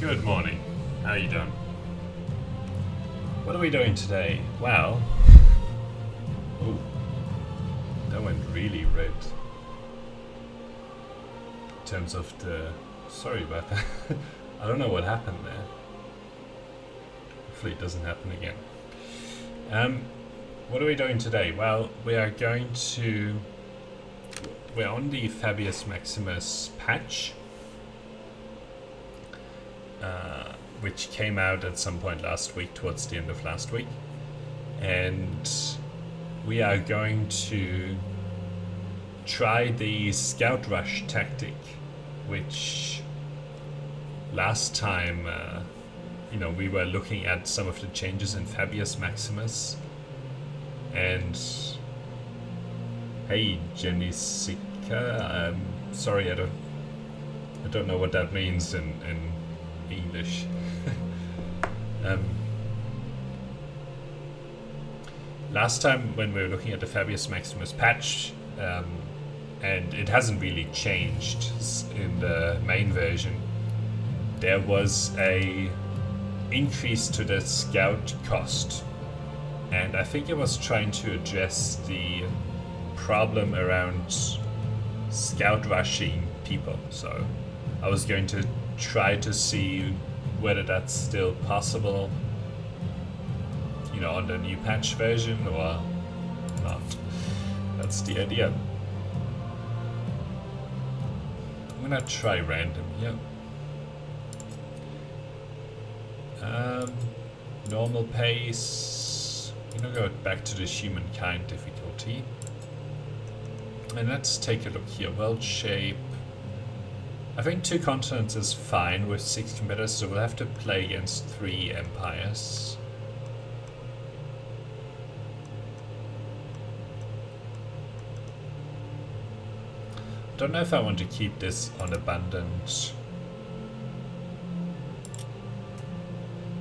Good morning. How are you doing? What are we doing today? Well... Ooh. That went really red. In terms of the... Sorry about that. I don't know what happened there. Hopefully it doesn't happen again. What are we doing today? Well, we are going to... We're on the Fabius Maximus patch. Which came out at some point last week, towards the end of last week. And we are going to try the Scout Rush tactic, which last time, we were looking at some of the changes in Fabius Maximus. And hey, Jenisika, sorry, I don't know what that means in English. Last time when we were looking at the Fabius Maximus patch, and it hasn't really changed in the main version, there was a increase to the scout cost, and I think it was trying to address the problem around scout rushing people. So I was going to try to see whether that's still possible, on the new patch version or not. That's the idea. I'm gonna try random here. Normal pace. I'm gonna go back to the Humankind difficulty. And let's take a look here. World shape. I think 2 continents is fine with 6 competitors, so we'll have to play against 3 empires. Don't know if I want to keep this on abundant.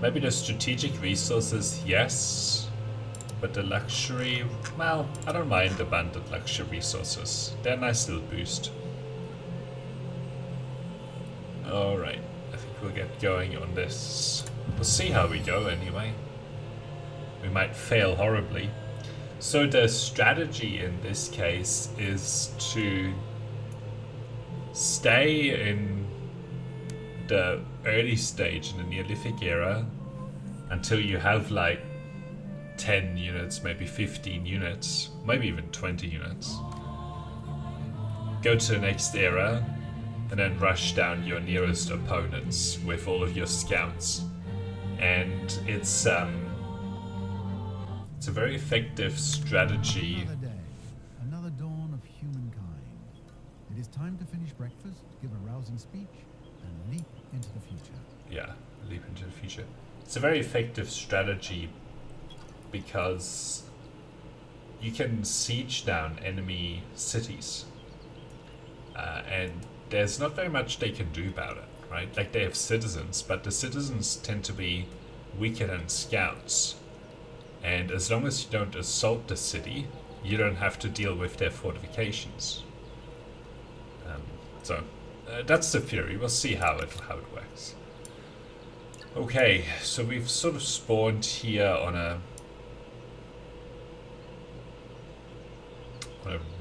Maybe the strategic resources, yes. But the luxury, well, I don't mind abundant luxury resources. They're a nice little boost. Alright, I think we'll get going on this. We'll see how we go anyway. We might fail horribly. So the strategy in this case is to stay in the early stage in the Neolithic era until you have like 10 units, maybe 15 units, maybe even 20 units. Go to the next era and then rush down your nearest opponents with all of your scouts. And it's a very effective strategy. Another day, another dawn of humankind. It is time to finish breakfast, give a rousing speech, and leap into the future. Yeah, leap into the future. It's a very effective strategy because you can siege down enemy cities. And there's not very much they can do about it, right? Like, they have citizens, but the citizens tend to be weaker than scouts. And as long as you don't assault the city, you don't have to deal with their fortifications. So that's the theory. We'll see how it works. Okay, so we've sort of spawned here on a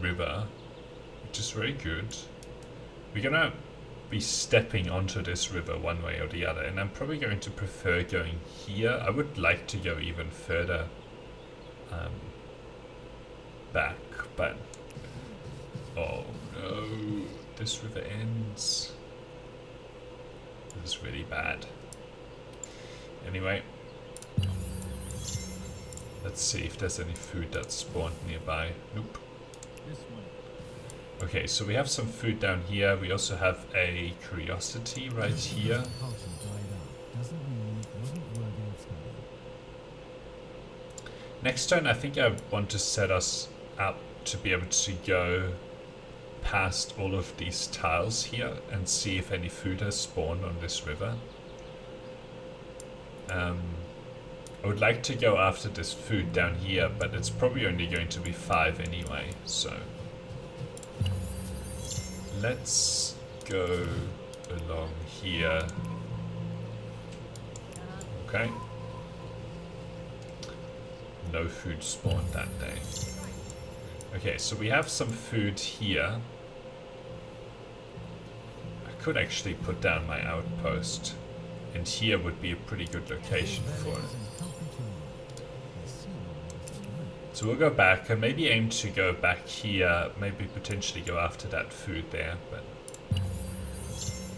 river, which is very good. We're gonna be stepping onto this river one way or the other, and I'm probably going to prefer going here. I would like to go even further back, but oh no, this river ends. This is really bad. Anyway, let's see if there's any food that's spawned nearby. Nope. This way. Okay, so we have some food down here. We also have a curiosity right here. Culture died out. Doesn't mean it wasn't worthy of study. Next turn, I think I want to set us up to be able to go past all of these tiles here and see if any food has spawned on this river. I would like to go after this food down here, but it's probably only going to be 5 anyway, so let's go along here Okay. No food spawned that day. Okay, so we have some food here. I could actually put down my outpost. And here would be a pretty good location for it. So we'll go back and maybe aim to go back here. Maybe potentially go after that food there, but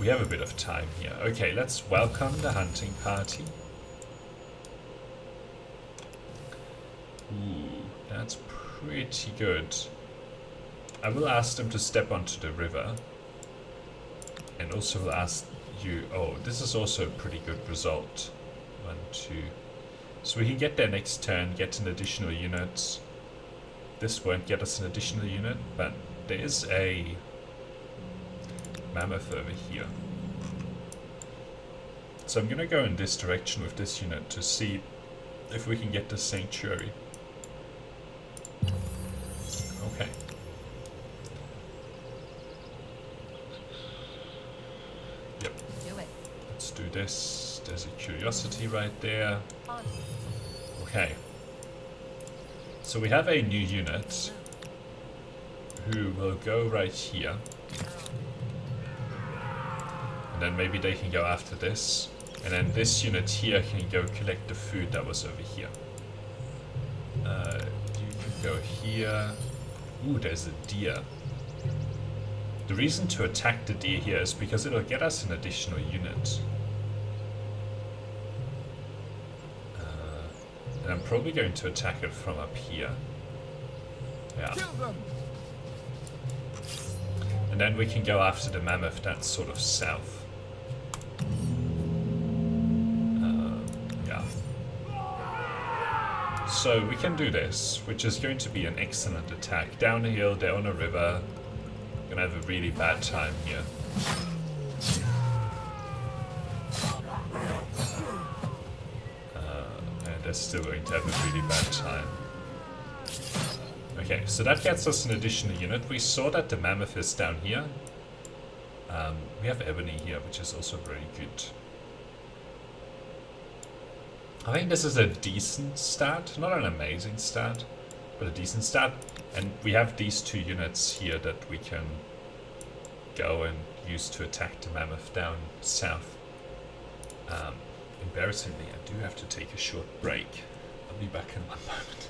we have a bit of time here. Okay, let's welcome the hunting party. Ooh, that's pretty good. I will ask them to step onto the river. And also will ask you... Oh, this is also a pretty good result. 1, 2... So we can get there next turn, get an additional unit. This won't get us an additional unit, but there is a mammoth over here. So I'm going to go in this direction with this unit to see if we can get the sanctuary. Okay. Yep. Do it. Let's do this. There's a curiosity right there. Okay. So we have a new unit who will go right here. And then maybe they can go after this. And then this unit here can go collect the food that was over here. You can go here. Ooh, there's a deer. The reason to attack the deer here is because it'll get us an additional unit. And I'm probably going to attack it from up here. Yeah. And then we can go after the mammoth that's sort of south. Yeah. So we can do this, which is going to be an excellent attack. Down a hill, they're on a river. Gonna have a really bad time here. And they're still going to have a really bad time. Okay, so that gets us an additional unit. We saw that the mammoth is down here. We have ebony here, which is also very good. I think this is a decent start. Not an amazing start, but a decent start. And we have these 2 units here that we can go and use to attack the mammoth down south. Embarrassingly, I do have to take a short break. I'll be back in 1 moment.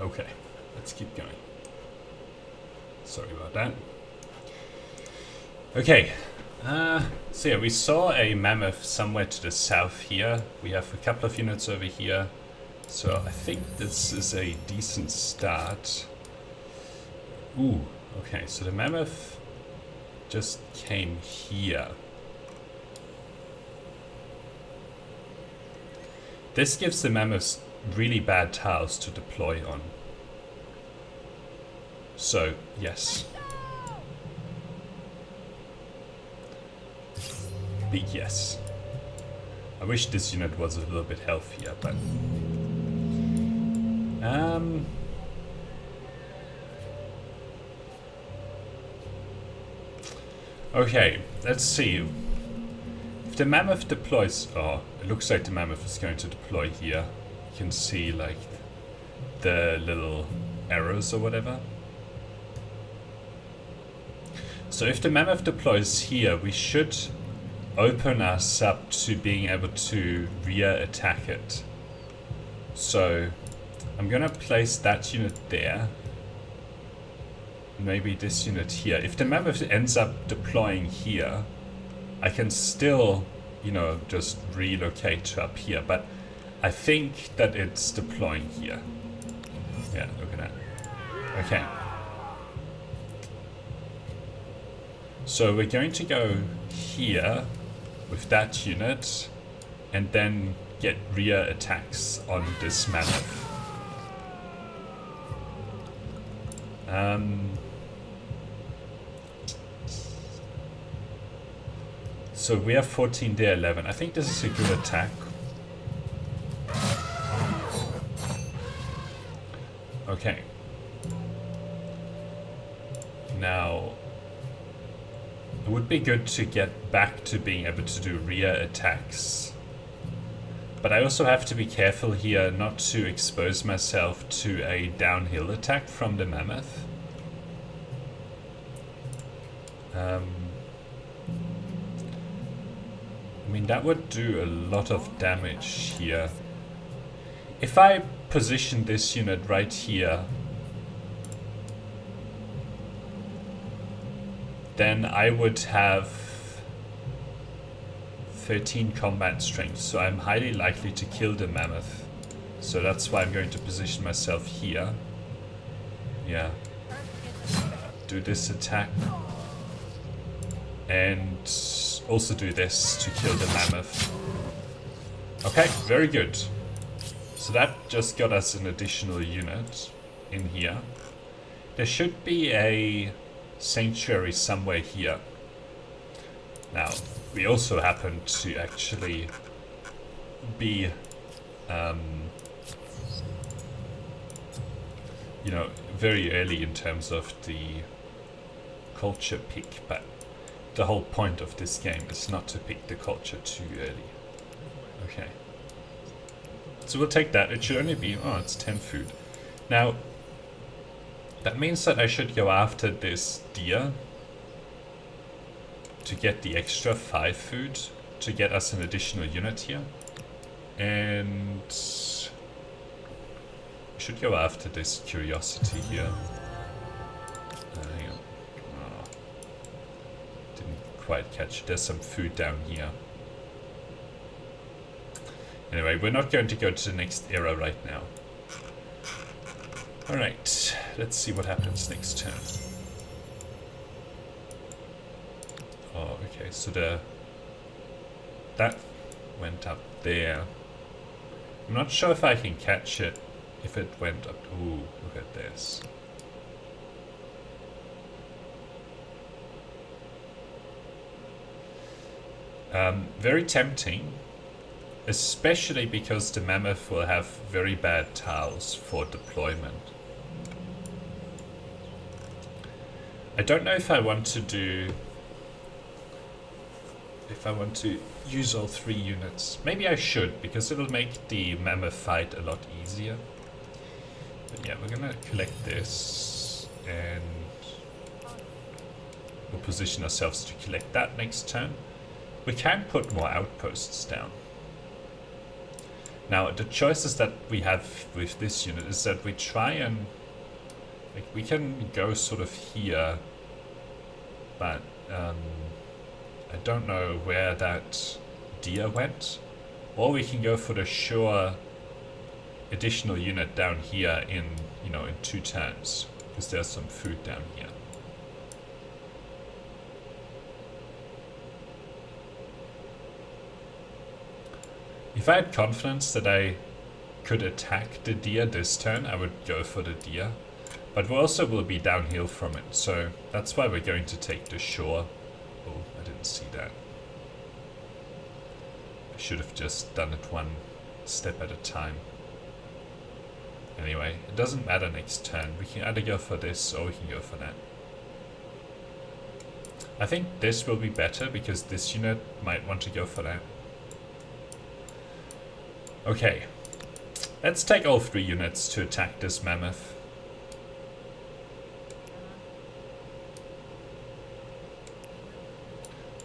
Okay, let's keep going. Sorry about that. Okay, so yeah, we saw a mammoth somewhere to the south here. We have a couple of units over here. So I think this is a decent start. Ooh, okay, so the mammoth just came here. This gives the mammoths really bad tiles to deploy on. So, yes. Big yes. I wish this unit was a little bit healthier, but... Okay, let's see. If the mammoth deploys... Oh, it looks like the mammoth is going to deploy here. You can see, like, the little arrows or whatever. So if the mammoth deploys here, we should open us up to being able to rear attack it. So I'm gonna place that unit there. Maybe this unit here. If the mammoth ends up deploying here, I can still, you know, just relocate to up here. But I think that it's deploying here. Yeah, look at that. Okay. So we're going to go here with that unit and then get rear attacks on this mammoth. So we have 14, they're 11. I think this is a good attack. Okay. Now, it would be good to get back to being able to do rear attacks. But I also have to be careful here not to expose myself to a downhill attack from the mammoth. I mean, that would do a lot of damage here. If I position this unit right here, then I would have 13 combat strength, so I'm highly likely to kill the mammoth. So that's why I'm going to position myself here. Yeah. Do this attack. And also do this to kill the mammoth. Okay, very good. So that just got us an additional unit in here. There should be a sanctuary somewhere here. Now, we also happen to actually be, you know, very early in terms of the culture pick, but the whole point of this game is not to pick the culture too early. Okay. So we'll take that. It should only be, oh, it's 10 food. Now, that means that I should go after this deer to get the extra 5 food to get us an additional unit here. And we should go after this curiosity here. Hang on. Oh, didn't quite catch it. There's some food down here. Anyway, we're not going to go to the next era right now. Alright, let's see what happens next turn. Oh, okay, so that went up there. I'm not sure if I can catch it if it went up. Ooh, look at this. Very tempting, especially because the mammoth will have very bad tiles for deployment. I don't know if I want to do... if I want to use all 3 units. Maybe I should, because it'll make the mammoth fight a lot easier. But yeah, we're gonna collect this, and we'll position ourselves to collect that next turn. We can put more outposts down. Now, the choices that we have with this unit is that we try and... like, we can go sort of here, but I don't know where that deer went. Or we can go for the sure additional unit down here in, you know, in 2 turns, because there's some food down here. If I had confidence that I could attack the deer this turn, I would go for the deer. But we also will be downhill from it, so that's why we're going to take the shore. Oh, I didn't see that. I should have just done it one step at a time. Anyway, it doesn't matter next turn. We can either go for this or we can go for that. I think this will be better because this unit might want to go for that. Okay, let's take all 3 units to attack this mammoth.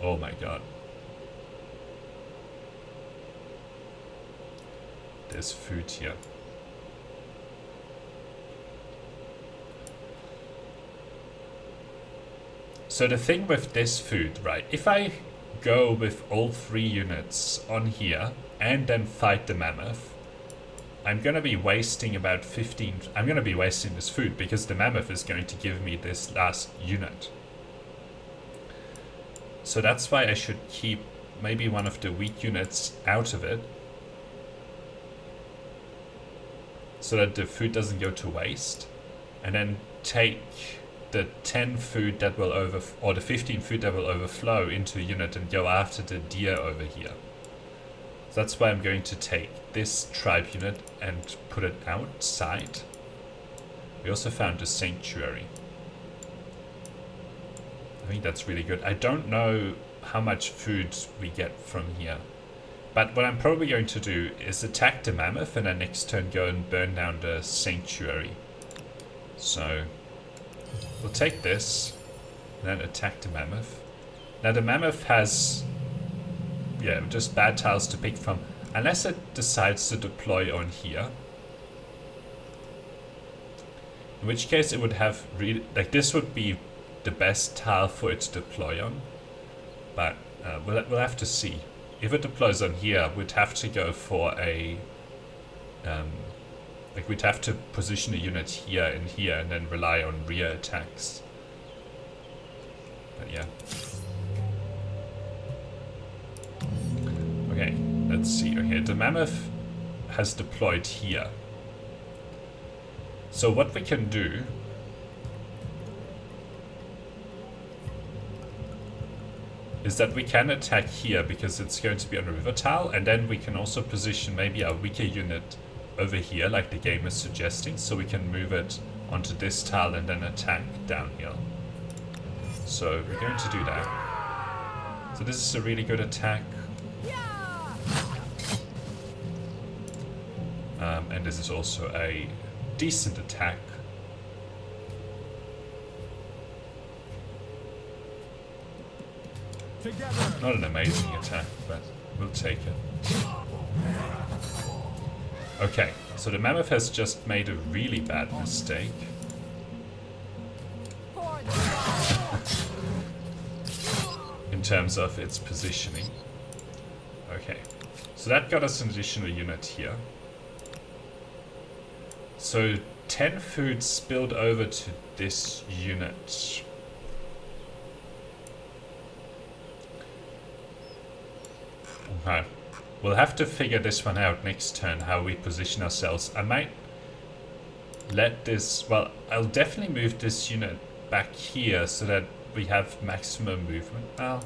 Oh my god. There's food here. So the thing with this food, right, if I go with all 3 units on here and then fight the mammoth, I'm going to be wasting about 15... I'm going to be wasting this food because the mammoth is going to give me this last unit. So that's why I should keep maybe one of the weak units out of it, so that the food doesn't go to waste, and then take the 10 food that will or the 15 food that will overflow into a unit and go after the deer over here. So that's why I'm going to take this tribe unit and put it outside. We also found a sanctuary. I think that's really good. I don't know how much food we get from here. But what I'm probably going to do is attack the mammoth and then next turn go and burn down the sanctuary. So we'll take this and then attack the mammoth. Now the mammoth has, yeah, just bad tiles to pick from. Unless it decides to deploy on here. In which case it would have really, like this would be the best tile for it to deploy on. But we'll have to see. If it deploys on here, we'd have to go for a... like we'd have to position a unit here and here and then rely on rear attacks. But yeah. Okay, let's see. Okay, the mammoth has deployed here. So what we can do is that we can attack here because it's going to be on a river tile, and then we can also position maybe a weaker unit over here like the game is suggesting, so we can move it onto this tile and then attack downhill. So we're going to do that. So this is a really good attack. And this is also a decent attack. Not an amazing attack, but we'll take it. Okay, so the mammoth has just made a really bad mistake. In terms of its positioning. Okay, so that got us an additional unit here. So 10 food spilled over to this unit. Okay. We'll have to figure this one out next turn, how we position ourselves. I might let this... Well, I'll definitely move this unit back here so that we have maximum movement now.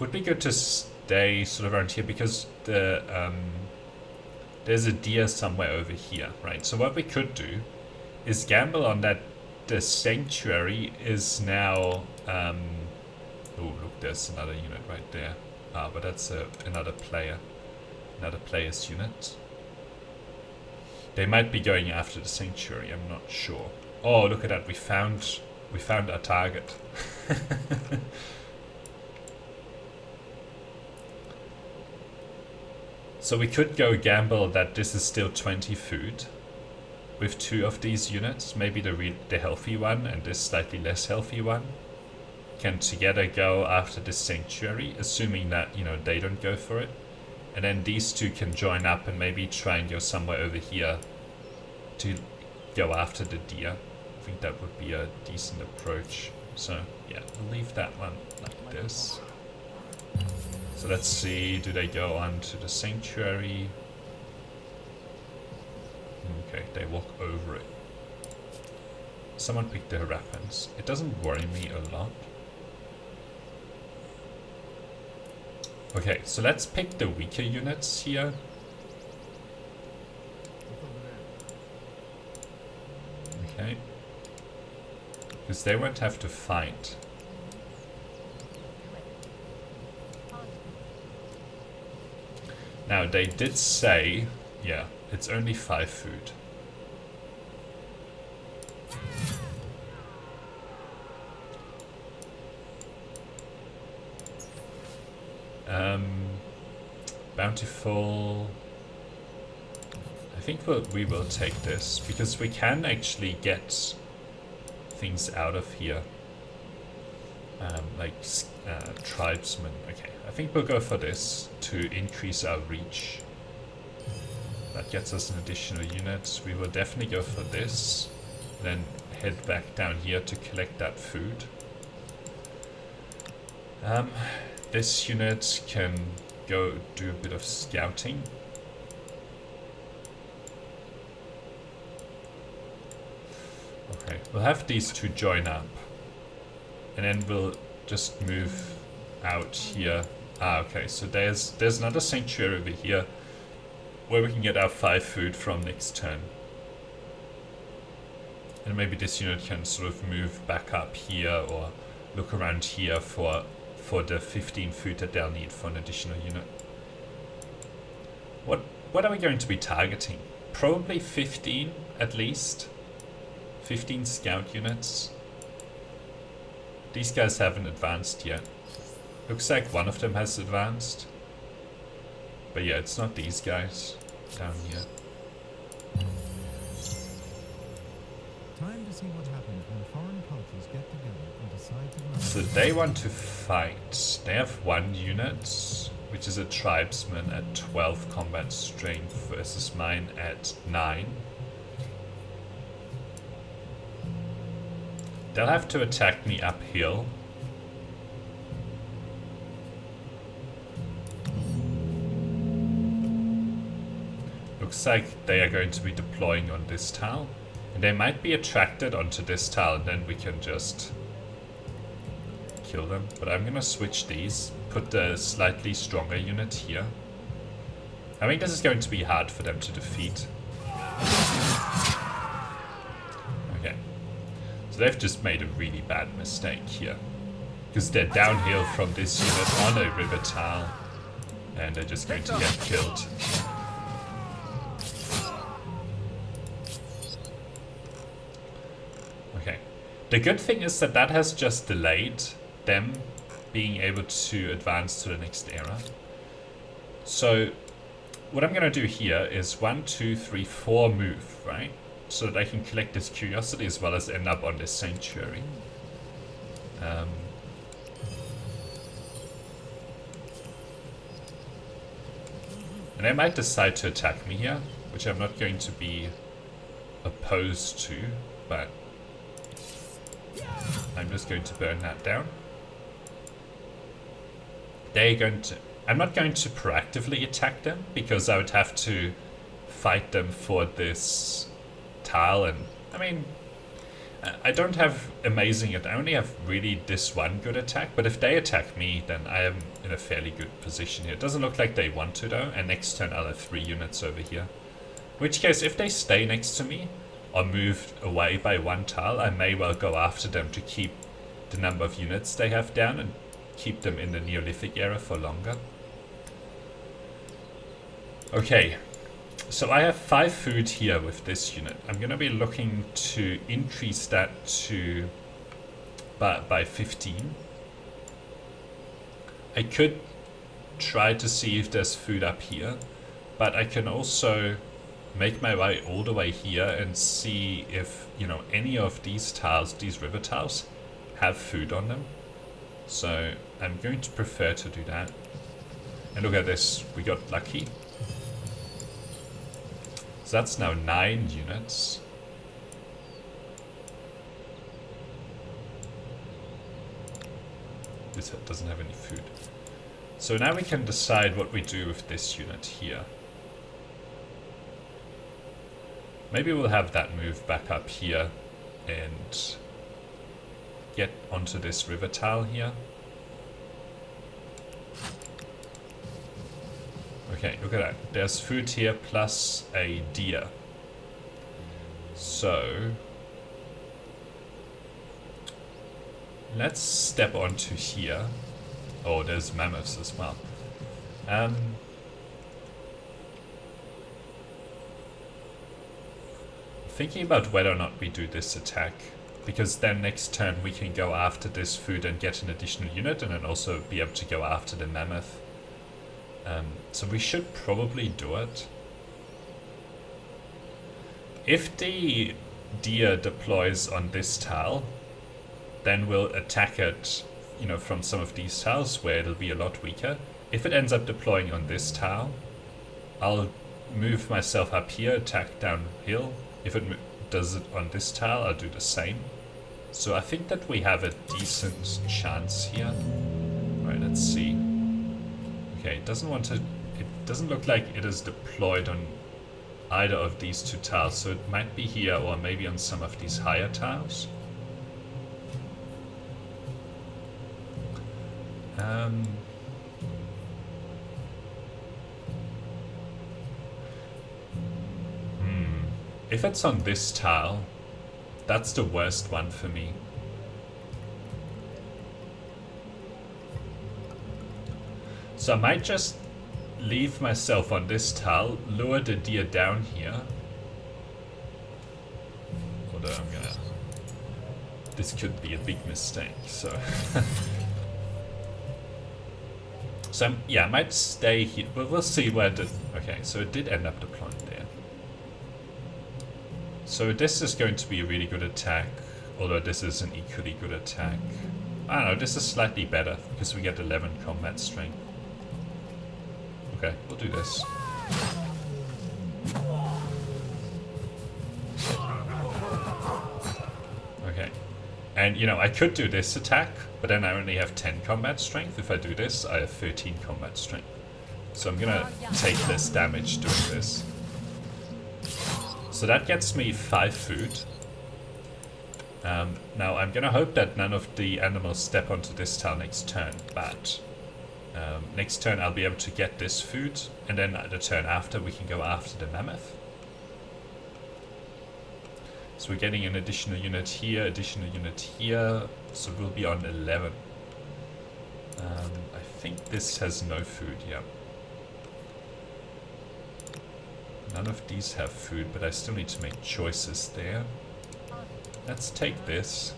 Would be good to stay sort of around here because the there's a deer somewhere over here, right? So what we could do is gamble on that the sanctuary is now... oh, look, there's another unit right there. Ah, but that's another player's unit. They might be going after the sanctuary, I'm not sure. Oh, look at that, we found our target. So we could go gamble that this is still 20 food with 2 of these units, maybe the healthy one and this slightly less healthy one can together go after the sanctuary, assuming that, you know, they don't go for it. And then these two can join up and maybe try and go somewhere over here to go after the deer. I think that would be a decent approach. So yeah, we'll leave that one like this. So let's see, do they go on to the sanctuary? Okay, they walk over it. Someone picked their weapons. It doesn't worry me a lot. Okay, so let's pick the weaker units here. Okay. Because they won't have to fight. Now, they did say, yeah, it's only 5 food. Bountiful. I think we will take this because we can actually get things out of here, like tribesmen. Okay, I think we'll go for this to increase our reach. That gets us an additional unit. We will definitely go for this, then head back down here to collect that food. This unit can go do a bit of scouting. Okay, we'll have these two join up. And then we'll just move out here. Ah, okay, so there's another sanctuary over here where we can get our 5 food from next turn. And maybe this unit can sort of move back up here or look around here for the 15 food that they'll need for an additional unit. What are we going to be targeting? Probably 15 at least. 15 scout units. These guys haven't advanced yet. Looks like one of them has advanced. But yeah, it's not these guys down here. Time to see what happens when foreign cultures get together and decide to run. So they want to fight. They have 1 unit, which is a tribesman at 12 combat strength versus mine at 9. They'll have to attack me uphill. Looks like they are going to be deploying on this tile. And they might be attracted onto this tile and then we can just kill them. But I'm gonna switch these. Put the slightly stronger unit here. I think this is going to be hard for them to defeat. Okay. So they've just made a really bad mistake here. Because they're downhill from this unit on a river tile. And they're just going to get killed. Okay. The good thing is that that has just delayed them being able to advance to the next era. So what I'm going to do here is 1, 2, 3, 4 move, right? So that I can collect this curiosity as well as end up on this sanctuary. And they might decide to attack me here, which I'm not going to be opposed to, but I'm just going to burn that down. They're going to... I'm not going to proactively attack them, because I would have to fight them for this tile, and I mean, I don't have amazing... I only have really this one good attack, but if they attack me, then I am in a fairly good position here. It doesn't look like they want to though, and next turn I'll have 3 units over here. In which case, if they stay next to me, or moved away by 1 tile, I may well go after them to keep the number of units they have down and keep them in the Neolithic era for longer. Okay, so I have 5 food here with this unit. I'm going to be looking to increase that to by 15. I could try to see if there's food up here, But I can also make my way all the way here and see if, any of these tiles, these river tiles, have food on them. So I'm going to prefer to do that. And look at this, we got lucky. So that's now 9 units. This doesn't have any food. So now we can decide what we do with this unit here. Maybe we'll have that move back up here and get onto this river tile here. Okay, look at that. There's food here plus a deer. So let's step onto here. Oh, there's mammoths as well. Thinking about whether or not we do this attack, because then next turn we can go after this food and get an additional unit, and then also be able to go after the mammoth. So we should probably do it. If the deer deploys on this tile, then we'll attack it, from some of these tiles where it'll be a lot weaker. If it ends up deploying on this tile, I'll move myself up here, attack downhill. If it does it on this tile, I'll do the same. So I think that we have a decent chance here. Alright, let's see. Okay, it doesn't look like it is deployed on either of these two tiles, so it might be here or maybe on some of these higher tiles. If it's on this tile, that's the worst one for me. So I might just leave myself on this tile, lure the deer down here. Although this could be a big mistake, so. So yeah, I might stay here, but we'll see where okay, so it did end up deploying there. So this is going to be a really good attack, although this is an equally good attack. I don't know, this is slightly better because we get 11 combat strength. Okay, we'll do this. Okay. And, I could do this attack, but then I only have 10 combat strength. If I do this, I have 13 combat strength. So I'm gonna take less damage doing this. So that gets me 5 food. Now I'm gonna hope that none of the animals step onto this tile next turn, but next turn I'll be able to get this food, and then the turn after we can go after the mammoth. So we're getting an additional unit here, so we'll be on 11. I think this has no food, yeah. None of these have food, but I still need to make choices there. Let's take this.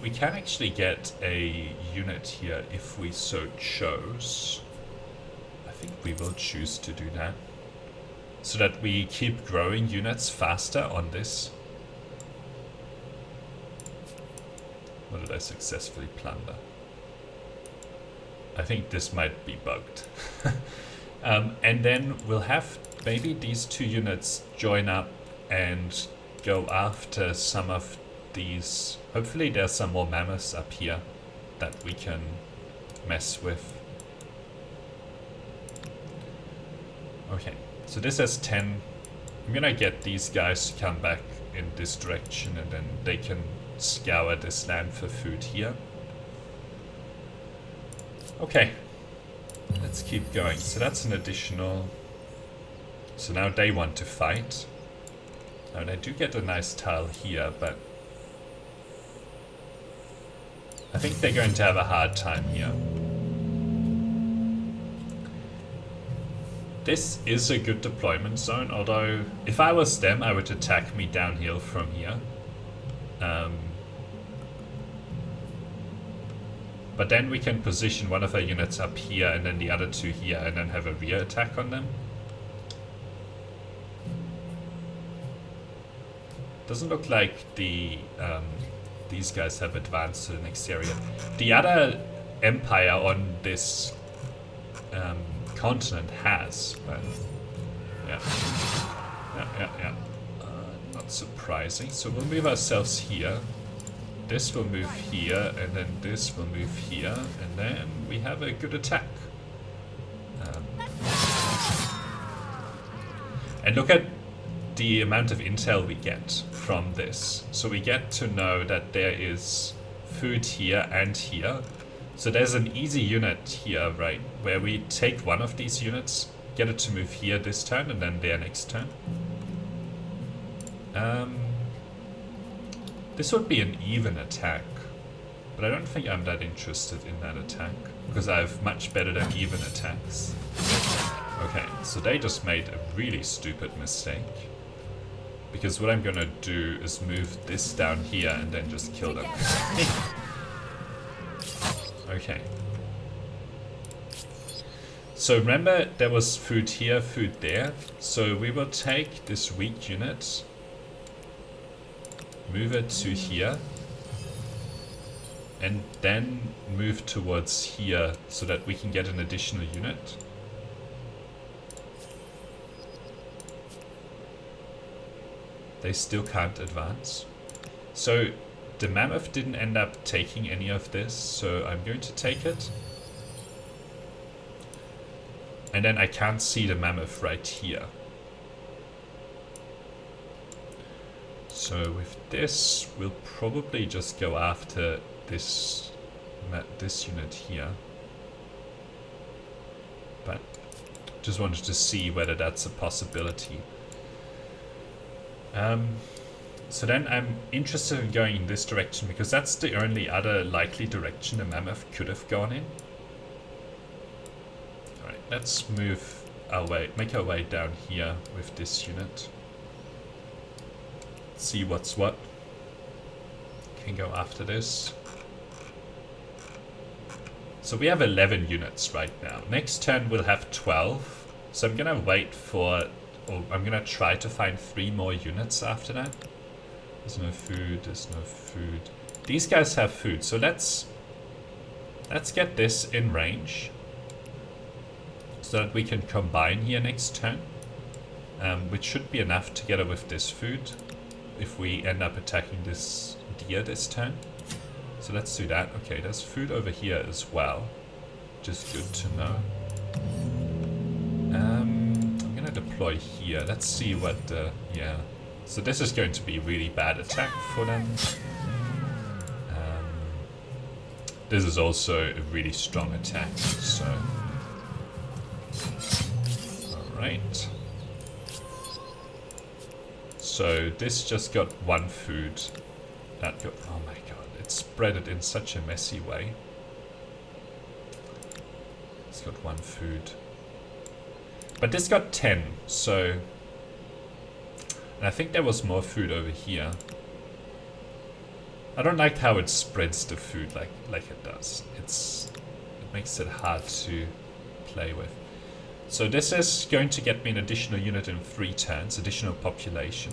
We can actually get a unit here if we so chose. I think we will choose to do that, so that we keep growing units faster on this. What did I successfully plunder? I think this might be bugged. And then we'll have maybe these 2 units join up and go after some of these. Hopefully there's some more mammoths up here that we can mess with. Okay, so this has 10. I'm gonna get these guys to come back in this direction, and then they can scour this land for food here. Okay, let's keep going. So that's an additional. So now they want to fight. And I do get a nice tile here, but I think they're going to have a hard time here. This is a good deployment zone, although if I was them, I would attack me downhill from here. But then we can position one of our units up here and then the other two here and then have a rear attack on them. Doesn't look like these guys have advanced to the next area. The other empire on this continent has, but yeah. Not surprising. So we'll move ourselves here. This will move here, and then this will move here, and then we have a good attack. And look at the amount of intel we get from this. So we get to know that there is food here and here. So there's an easy unit here, right, where we take one of these units, get it to move here this turn, and then there next turn. This would be an even attack, but I don't think I'm that interested in that attack, because I have much better than even attacks. Okay, so they just made a really stupid mistake, because what I'm gonna do is move this down here and then just kill them. Okay. So remember, there was food here, food there, so we will take this weak unit, move it to here, and then move towards here so that we can get an additional unit. They still can't advance. So the mammoth didn't end up taking any of this, so I'm going to take it. And then I can't see the mammoth right here. So with this, we'll probably just go after this unit here. But just wanted to see whether that's a possibility. So then I'm interested in going in this direction, because that's the only other likely direction the mammoth could have gone in. Alright, let's move our way, make our way down here with this unit. See what's what. Can go after this. So we have 11 units right now. Next turn we'll have 12. So I'm gonna wait for, or I'm gonna try to find 3 more units after that. There's no food, there's no food. These guys have food, so let's get this in range. So that we can combine here next turn. Which should be enough together with this food, if we end up attacking this deer this turn. So let's do that. Okay, there's food over here as well. Just good to know. I'm gonna deploy here. Let's see what yeah. So this is going to be a really bad attack for them. This is also a really strong attack, so... Alright. So this just got 1 food. That got, oh my god, it spread it in such a messy way. It's got 1 food. But this got 10, so... And I think there was more food over here. I don't like how it spreads the food like it does. It makes it hard to play with. So this is going to get me an additional unit in 3 turns, additional population.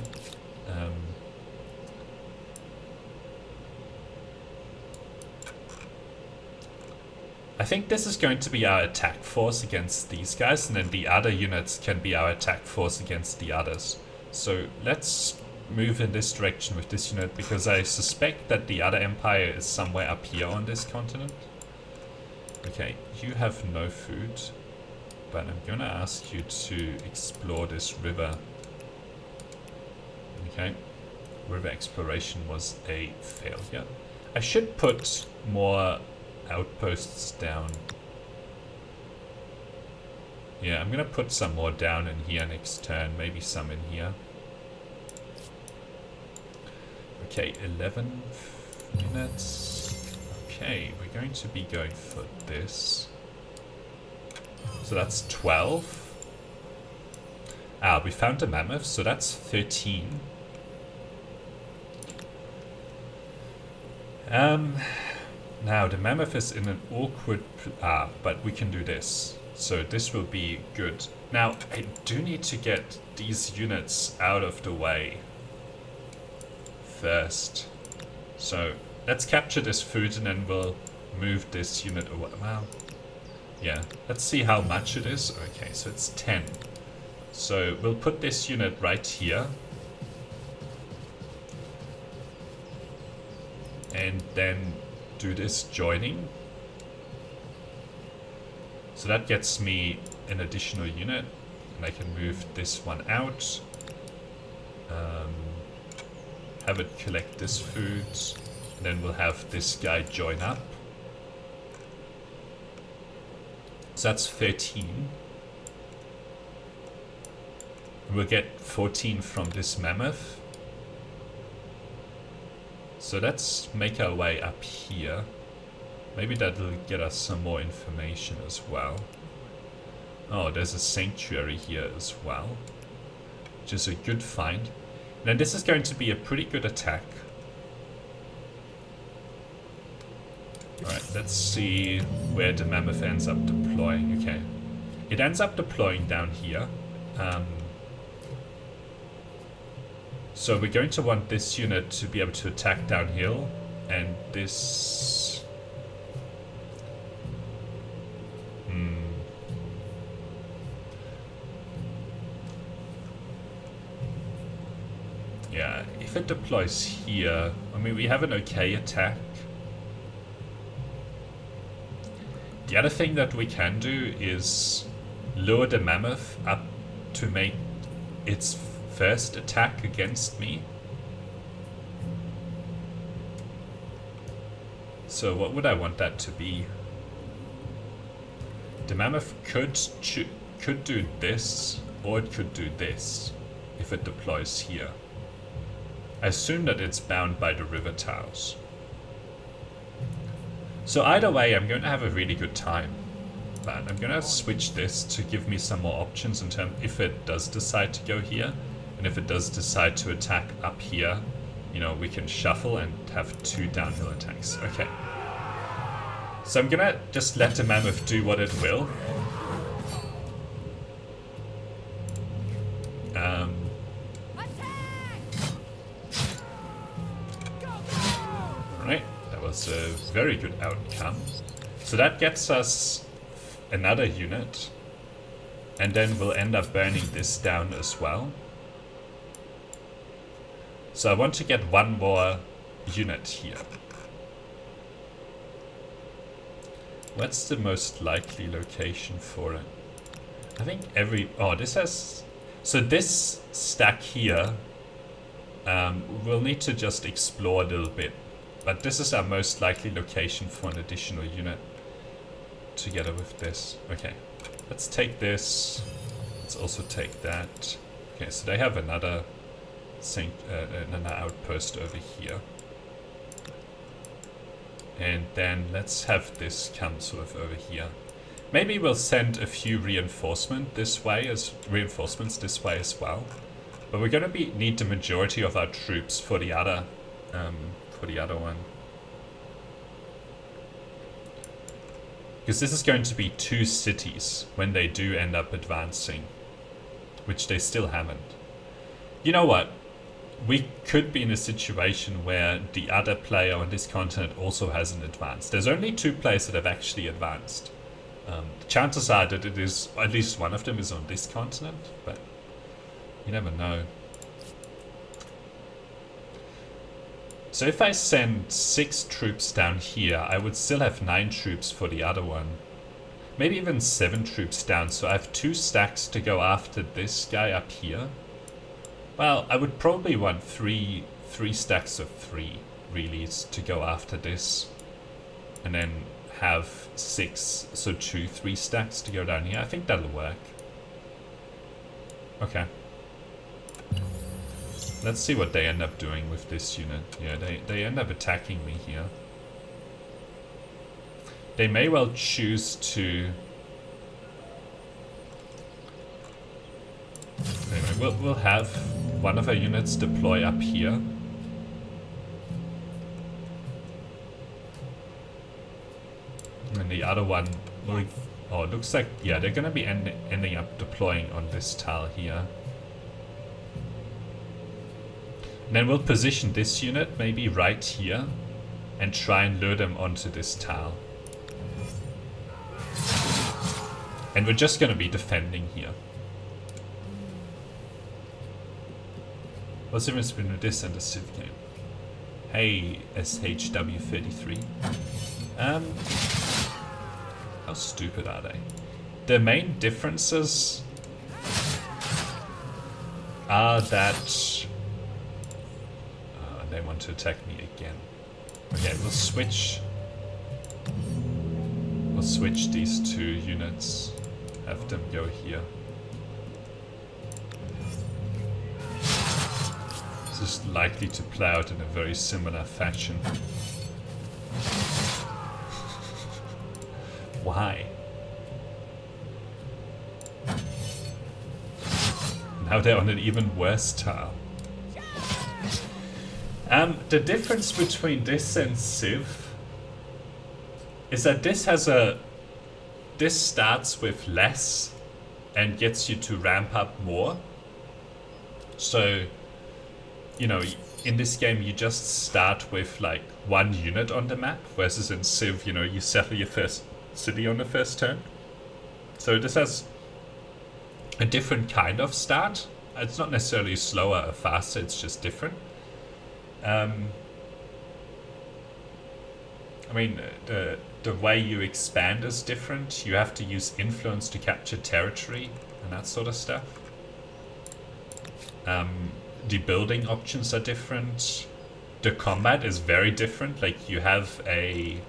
I think this is going to be our attack force against these guys, and then the other units can be our attack force against the others. So let's move in this direction with this unit, because I suspect that the other empire is somewhere up here on this continent. Okay, you have no food. But I'm gonna ask you to explore this river. Okay. River exploration was a failure. I should put more outposts down. Yeah, I'm gonna put some more down in here next turn. Maybe some in here. Okay, 11 minutes. Okay, we're going to be going for this. So that's 12. Ah, we found a mammoth, so that's 13. Now the mammoth is in an awkward... but we can do this. So this will be good. Now, I do need to get these units out of the way first. So let's capture this food and then we'll move this unit away. Well, yeah, let's see how much it is. Okay, so it's 10. So we'll put this unit right here. And then do this joining. So that gets me an additional unit. And I can move this one out. Have it collect this food. And then we'll have this guy join up. So that's 13. We'll get 14 from this mammoth. So let's make our way up here. Maybe that'll get us some more information as well. Oh, there's a sanctuary here as well, which is a good find. Now this is going to be a pretty good attack. Alright, let's see where the mammoth ends up deploying. Okay, it ends up deploying down here. So we're going to want this unit to be able to attack downhill, and this... Yeah, if it deploys here, I mean, we have an okay attack. The other thing that we can do is lure the mammoth up to make its first attack against me. So what would I want that to be? The mammoth could do this, or it could do this if it deploys here. I assume that it's bound by the river tiles. So either way, I'm going to have a really good time. But I'm going to switch this to give me some more options in terms if it does decide to go here. And if it does decide to attack up here, you know, we can shuffle and have 2 downhill attacks. Okay. So I'm gonna just let the mammoth do what it will. Alright, that was a very good outcome. So that gets us another unit. And then we'll end up burning this down as well. So I want to get one more unit here. What's the most likely location for it? I think oh, this has... So this stack here, we'll need to just explore a little bit. But this is our most likely location for an additional unit together with this. Okay, let's take this. Let's also take that. Okay, so they have another outpost over here. And then let's have this come sort of over here. Maybe we'll send a few reinforcements this way as well. But we're gonna need the majority of our troops for the other one. Because this is going to be 2 cities when they do end up advancing, which they still haven't. You know what? We could be in a situation where the other player on this continent also hasn't advanced. There's only 2 players that have actually advanced. The chances are that it is, at least one of them is on this continent, but you never know. So if I send 6 troops down here, I would still have 9 troops for the other one. Maybe even 7 troops down, so I have 2 stacks to go after this guy up here. Well, I would probably want three stacks of 3, really, to go after this. And then have 6, so 3 stacks to go down here. I think that'll work. Okay. Let's see what they end up doing with this unit. Yeah, they end up attacking me here. They may well choose to... Anyway, we'll have one of our units deploy up here. And the other one will... Oh, it looks like... Yeah, they're gonna be ending up deploying on this tile here. And then we'll position this unit maybe right here and try and lure them onto this tile. And we're just gonna be defending here. What's the difference between this and the Civ game? Hey, SHW33. How stupid are they? The main differences are that... they want to attack me again. Okay, we'll switch. We'll switch these two units. Have them go here. This is likely to play out in a very similar fashion. Why? Now they're on an even worse tile. The difference between this and Civ is that this has a... This starts with less and gets you to ramp up more. So, you know, in this game you just start with like one unit on the map, versus in Civ, you know, you settle your first city on the first turn. So this has a different kind of start. It's not necessarily slower or faster, it's just different. I mean, the way you expand is different. You have to use influence to capture territory and that sort of stuff. The building options are different. The combat is very different. Like, you have a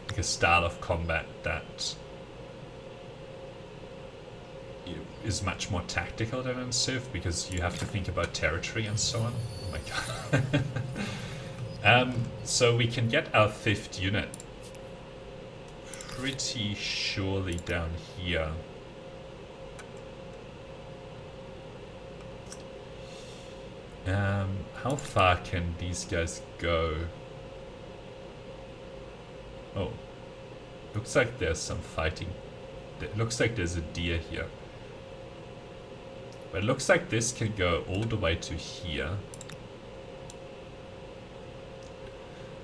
like a style of combat that is much more tactical than in Civ, because you have to think about territory and so on. Oh my god. So we can get our 5th unit pretty surely down here. How far can these guys go? Oh, looks like there's some fighting. It looks like there's a deer here. But it looks like this can go all the way to here.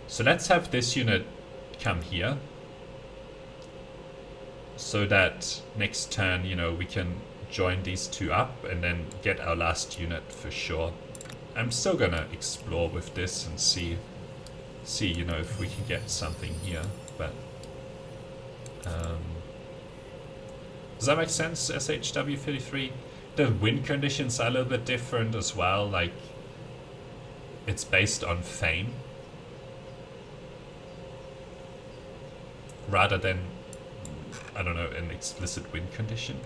So let's have this unit come here. So that next turn, you know, we can join these two up and then get our last unit for sure. I'm still gonna explore with this and see, you know, if we can get something here, but does that make sense, SHW33? The wind conditions are a little bit different as well, like it's based on fame rather than, I don't know, an explicit wind condition.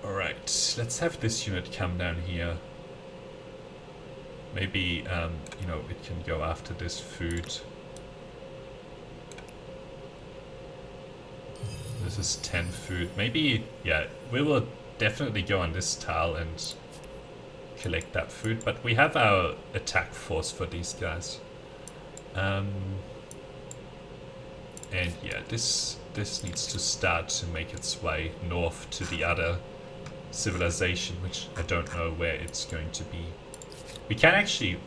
Alright, let's have this unit come down here. Maybe, you know, it can go after this food. This is 10 food. Maybe, yeah, we will definitely go on this tile and collect that food. But we have our attack force for these guys. And yeah, this needs to start to make its way north to the other civilization, which I don't know where it's going to be. We can actually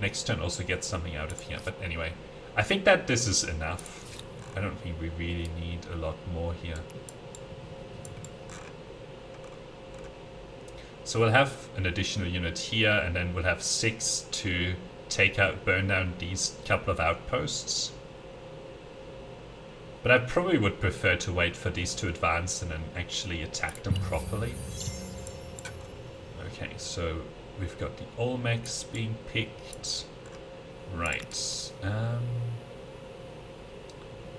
next turn also get something out of here, but anyway, I think that this is enough. I don't think we really need a lot more here. So we'll have an additional unit here, and then we'll have 6 to burn down these couple of outposts. But I probably would prefer to wait for these to advance and then actually attack them properly. Okay, so we've got the Olmecs being picked. Right.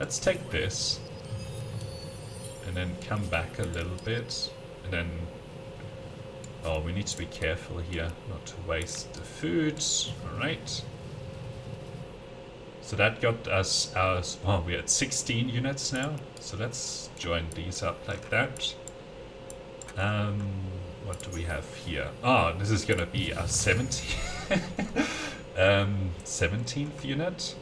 Let's take this. And then come back a little bit. And then... Oh, we need to be careful here not to waste the food. Alright. So that got us our... Oh, we're at 16 units now. So let's join these up like that. what do we have here? Oh, this is gonna be a 17th unit.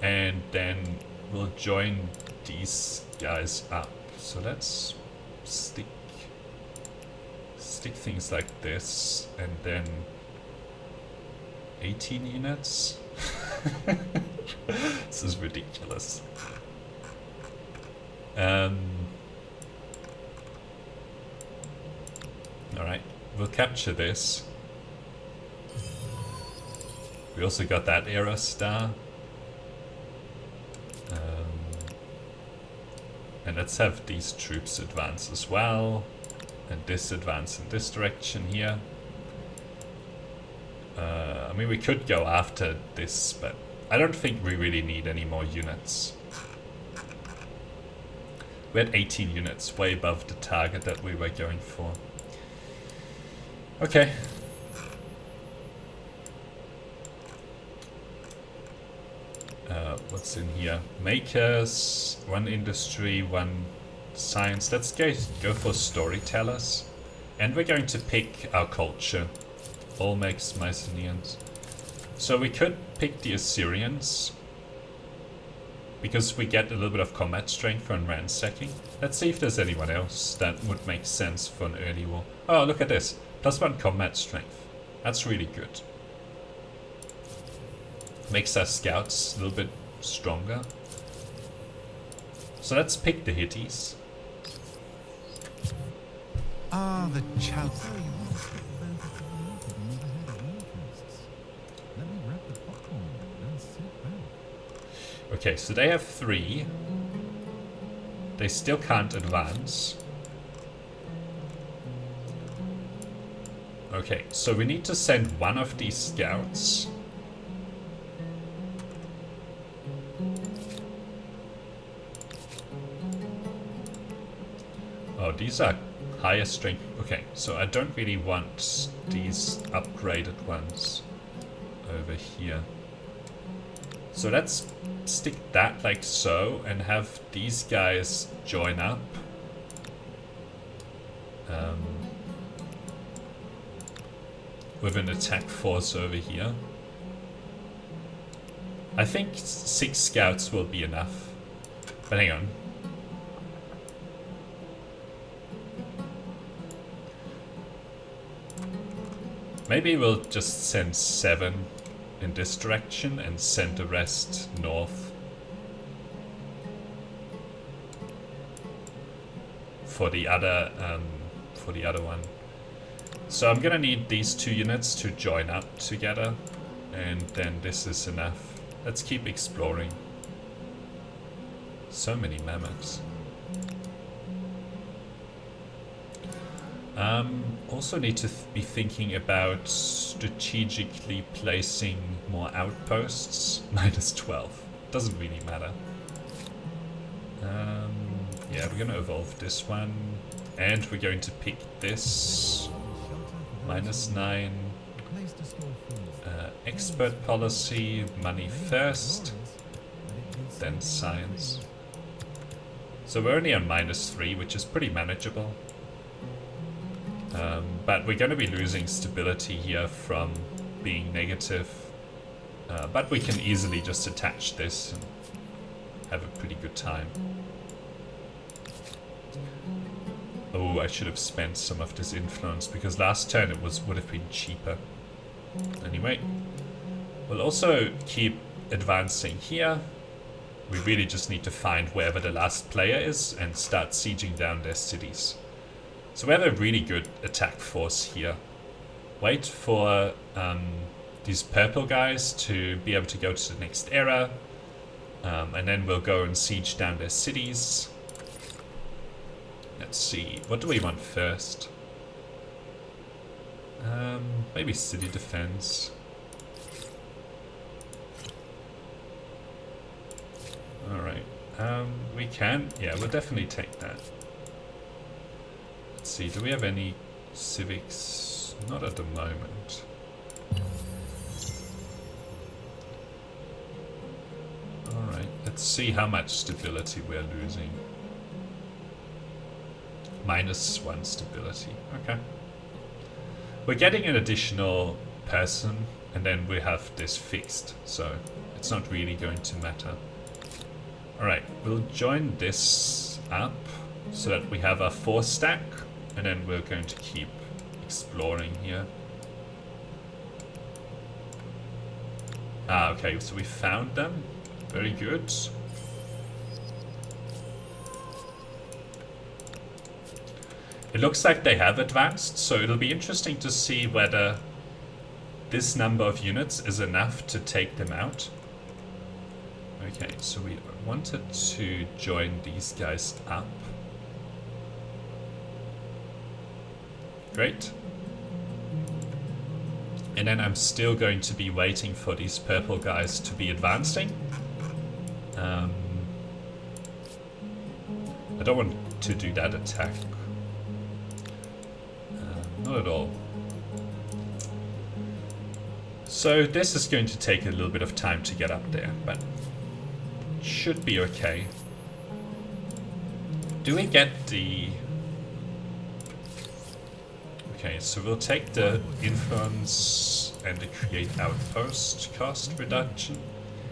And then we'll join these guys up. So let's stick things like this, and then 18 units. This is ridiculous. Alright, we'll capture this. We also got that era star. And let's have these troops advance as well. And this advance in this direction here. I mean, we could go after this, but I don't think we really need any more units. We had 18 units, way above the target that we were going for. Okay. What's in here? Makers, one industry, one science. Let's go for storytellers. And we're going to pick our culture. Olmecs, Mycenaeans. So we could pick the Assyrians, because we get a little bit of combat strength from ransacking. Let's see if there's anyone else that would make sense for an early war. Oh, look at this. +1 combat strength. That's really good. Makes our scouts a little bit stronger. So let's pick the Hittites. Ah, the chalice. Okay, so they have 3. They still can't advance. Okay, so we need to send one of these scouts. Oh, these are higher strength. Okay, so I don't really want these upgraded ones over here. So let's stick that like so and have these guys join up. With an attack force over here. I think 6 scouts will be enough. But hang on. Maybe we'll just send 7 in this direction and send the rest north. For the other one. So I'm gonna need these 2 units to join up together, and then this is enough. Let's keep exploring. So many mammoths. Also need to be thinking about strategically placing more outposts. -12. Doesn't really matter. Yeah, we're gonna evolve this one. And we're going to pick this. -9. Expert policy, money first. Then science. So we're only on -3, which is pretty manageable. But we're going to be losing stability here from being negative. But we can easily just attach this and have a pretty good time. Oh, I should have spent some of this influence, because last turn it would have been cheaper. Anyway, we'll also keep advancing here. We really just need to find wherever the last player is and start sieging down their cities. So we have a really good attack force here. Wait for these purple guys to be able to go to the next era. And then we'll go and siege down their cities. Let's see, what do we want first? Maybe city defense. Alright, we can, yeah, we'll definitely take that. Let's see, do we have any civics? Not at the moment. Alright, let's see how much stability we're losing. -1 stability. Okay. We're getting an additional person, and then we have this fixed, so it's not really going to matter. Alright, we'll join this up so that we have our 4 stack, and then we're going to keep exploring here. Ah, okay, so we found them. Very good. It looks like they have advanced, so it'll be interesting to see whether this number of units is enough to take them out. Okay, so we wanted to join these guys up. Great. And then I'm still going to be waiting for these purple guys to be advancing. I don't want to do that attack. Not at all. So this is going to take a little bit of time to get up there, but it should be okay. Do we get the... Okay, so we'll take the influence and the create outpost cost reduction.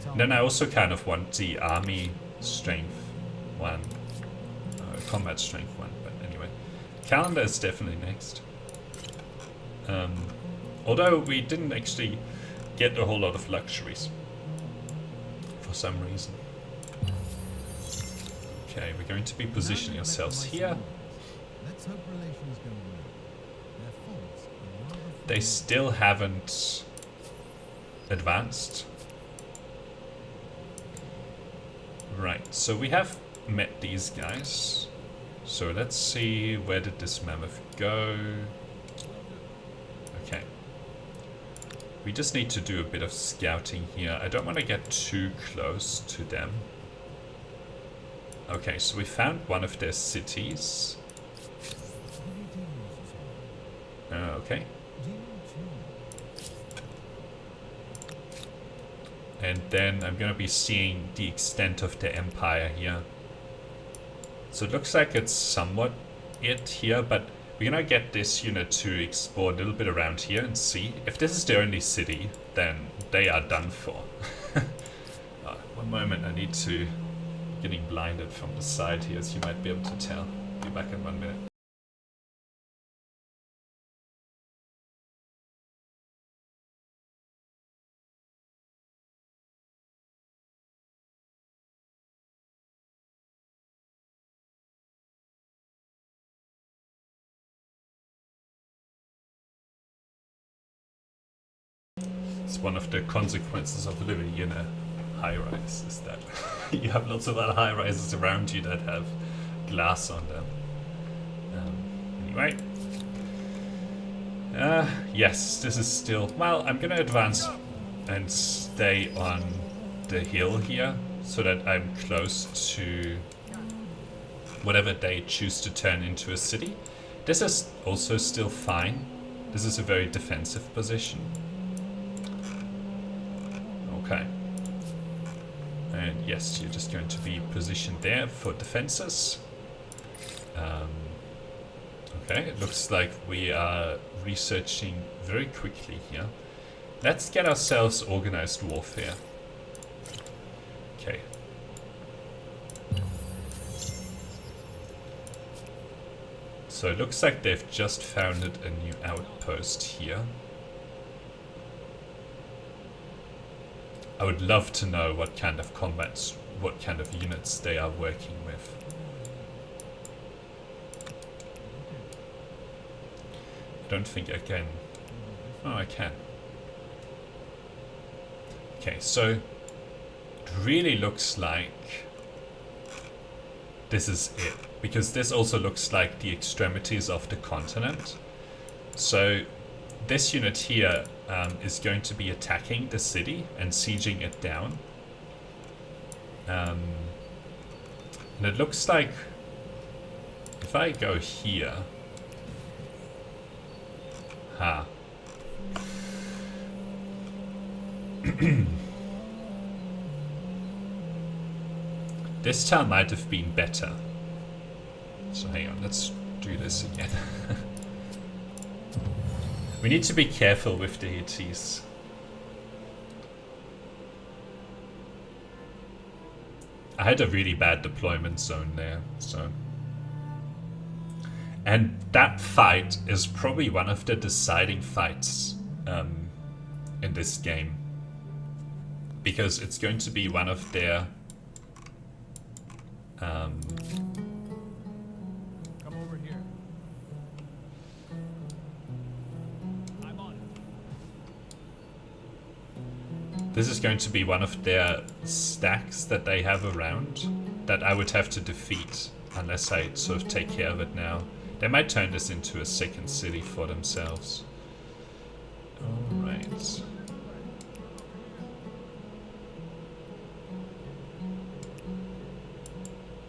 And then I also kind of want the army strength 1. Combat strength 1, but anyway. Calendar is definitely next. Although we didn't actually get a whole lot of luxuries for some reason. Okay, we're going to be positioning ourselves here. Let's hope relations go well. Their faults are rather They still haven't advanced. Right, so we have met these guys. So let's see, where did this mammoth go? Okay. We just need to do a bit of scouting here. I don't want to get too close to them. Okay, so we found one of their cities. Okay. And then I'm going to be seeing the extent of the empire here. So it looks like it's somewhat it here, but we're going to get this unit to explore a little bit around here and see. If this is the only city, then they are done for. One moment, I need to... Getting blinded from the side here, as you might be able to tell. Be back in 1 minute. It's one of the consequences of living in a high-rise, is that you have lots of other high-rises around you that have glass on them. Anyway. Yes, this is still... Well, I'm gonna advance and stay on the hill here, so that I'm close to whatever they choose to turn into a city. This is also still fine. This is a very defensive position. Okay. And yes, you're just going to be positioned there for defenses. Okay, it looks like we are researching very quickly here. Let's get ourselves organized warfare. Okay. So it looks like they've just founded a new outpost here. I would love to know what kind of combats, what kind of units they are working with. I don't think I can. Oh, I can. Okay, so it really looks like this is it. Because this also looks like the extremities of the continent. So this unit here is going to be attacking the city and sieging it down. And it looks like if I go here... Ha. This town might have been better. So hang on, let's do this again. We need to be careful with the Hittis. I had a really bad deployment zone there, so... And that fight is probably one of the deciding fights in this game. Because it's going to be one of their... Come over here. I'm on it. This is going to be one of their stacks that they have around that I would have to defeat unless I sort of take care of it now. They might turn this into a second city for themselves. Alright.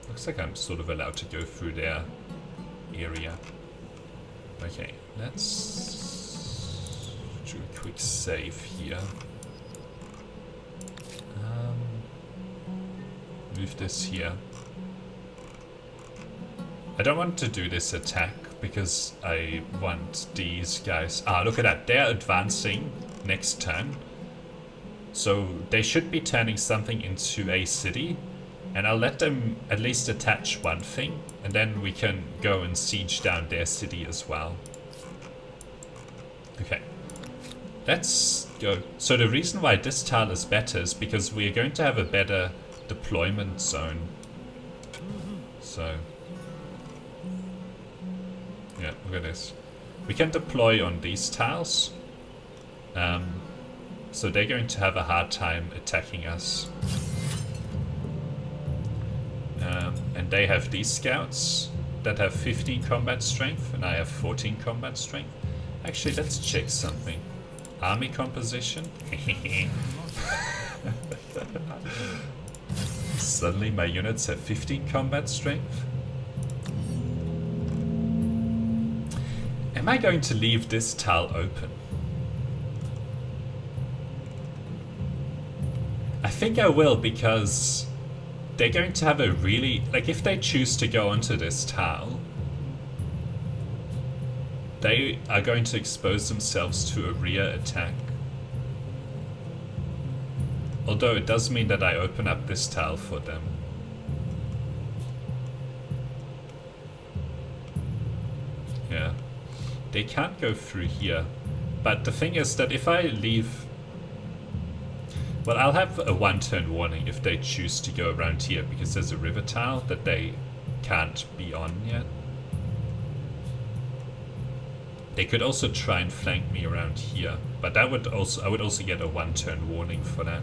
Looks like I'm sort of allowed to go through their area. Okay, let's do a quick save here. Move this here. I don't want to do this attack because I want these guys... Ah, look at that. They're advancing next turn. So they should be turning something into a city. And I'll let them at least attach one thing. And then we can go and siege down their city as well. Okay. Let's go. So the reason why this tile is better is because we're going to have a better deployment zone. So... yeah, look at this. We can deploy on these tiles. So they're going to have a hard time attacking us. And they have these scouts that have 15 combat strength, and I have 14 combat strength. Actually, let's check something. Army composition. Suddenly my units have 15 combat strength. Am I going to leave this tile open? I think I will, because they're going to have a really... like, if they choose to go onto this tile, they are going to expose themselves to a rear attack. Although it does mean that I open up this tile for them. Yeah. They can't go through here. But the thing is that if I leave... well, I'll have a one-turn warning if they choose to go around here, because there's a river tile that they can't be on yet. They could also try and flank me around here, but that would also... I would also get a one-turn warning for that.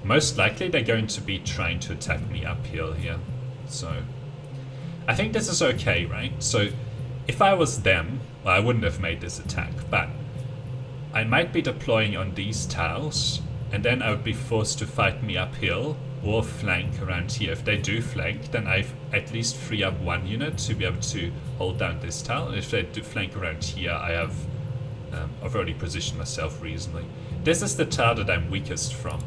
Most likely they're going to be trying to attack me uphill here. So... I think this is okay, right? So... if I was them, well, I wouldn't have made this attack, but I might be deploying on these tiles, and then I would be forced to fight me uphill or flank around here. If they do flank, then I at least free up one unit to be able to hold down this tile. And if they do flank around here, I have I've already positioned myself reasonably. This is the tile that I'm weakest from.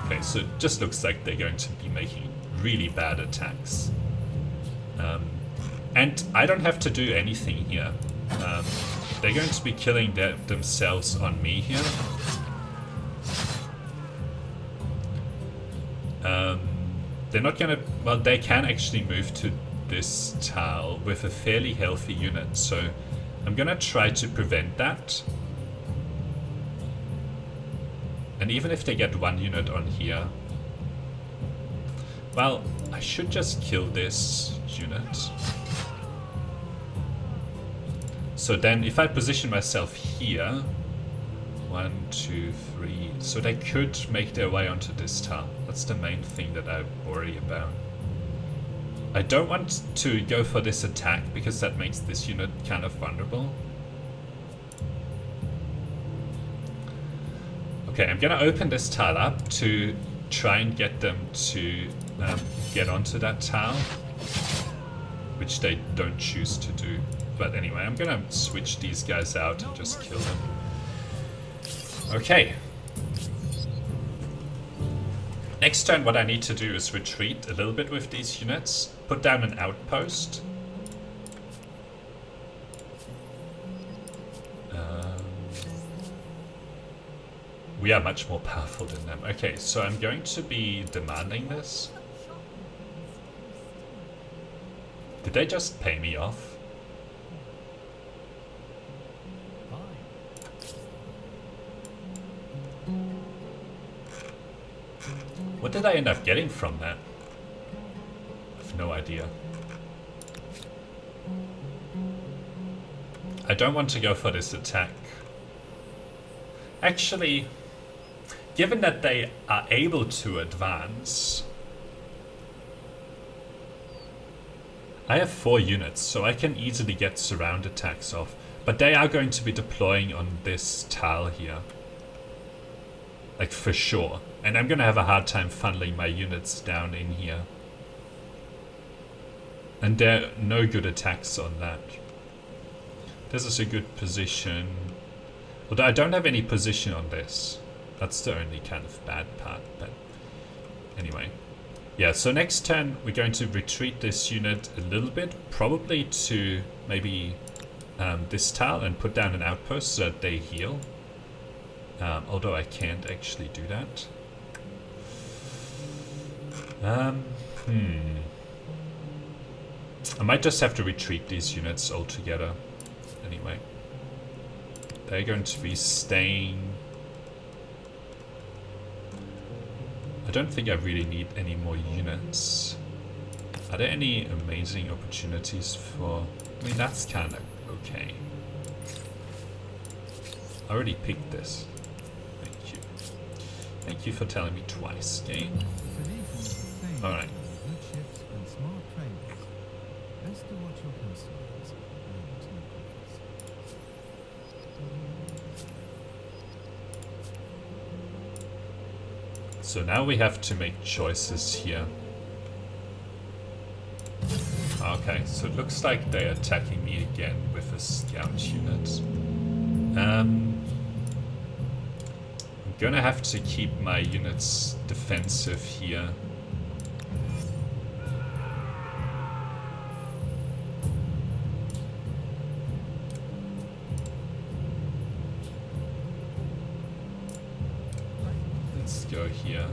Okay, so it just looks like they're going to be making really bad attacks. And I don't have to do anything here. They're going to be killing themselves on me here. They're not gonna... well, they can actually move to this tile with a fairly healthy unit, so I'm gonna try to prevent that. And even if they get one unit on here... well, I should just kill this unit. So then if I position myself here... 1, 2, 3... so they could make their way onto this tile. That's the main thing that I worry about. I don't want to go for this attack because that makes this unit kind of vulnerable. Okay, I'm gonna open this tile up to try and get them to get onto that tile, which they don't choose to do. But anyway, I'm gonna switch these guys out and just kill them. Okay. Next turn, what I need to do is retreat a little bit with these units, put down an outpost. We are much more powerful than them. Okay, so I'm going to be demanding this. Did they just pay me off? What did I end up getting from that? I have no idea. I don't want to go for this attack. Actually, given that they are able to advance, I have 4 units, so I can easily get surround attacks off. But they are going to be deploying on this tile here. Like, for sure. And I'm gonna have a hard time funneling my units down in here. And there are no good attacks on that. This is a good position. Although I don't have any position on this. That's the only kind of bad part, but anyway. Yeah, so next turn we're going to retreat this unit a little bit, probably to maybe this tile and put down an outpost so that they heal. Although I can't actually do that. I might just have to retreat these units altogether. Anyway. They're going to be staying. I don't think I really need any more units. Are there any amazing opportunities for... I mean, that's kind of okay. I already picked this. Thank you. Thank you for telling me twice, game. Alright. Good ships and smart traders. Best to watch your coastlines. So now we have to make choices here. Okay, so it looks like they're attacking me again with a scout unit. I'm gonna have to keep my units defensive here. Let's go here.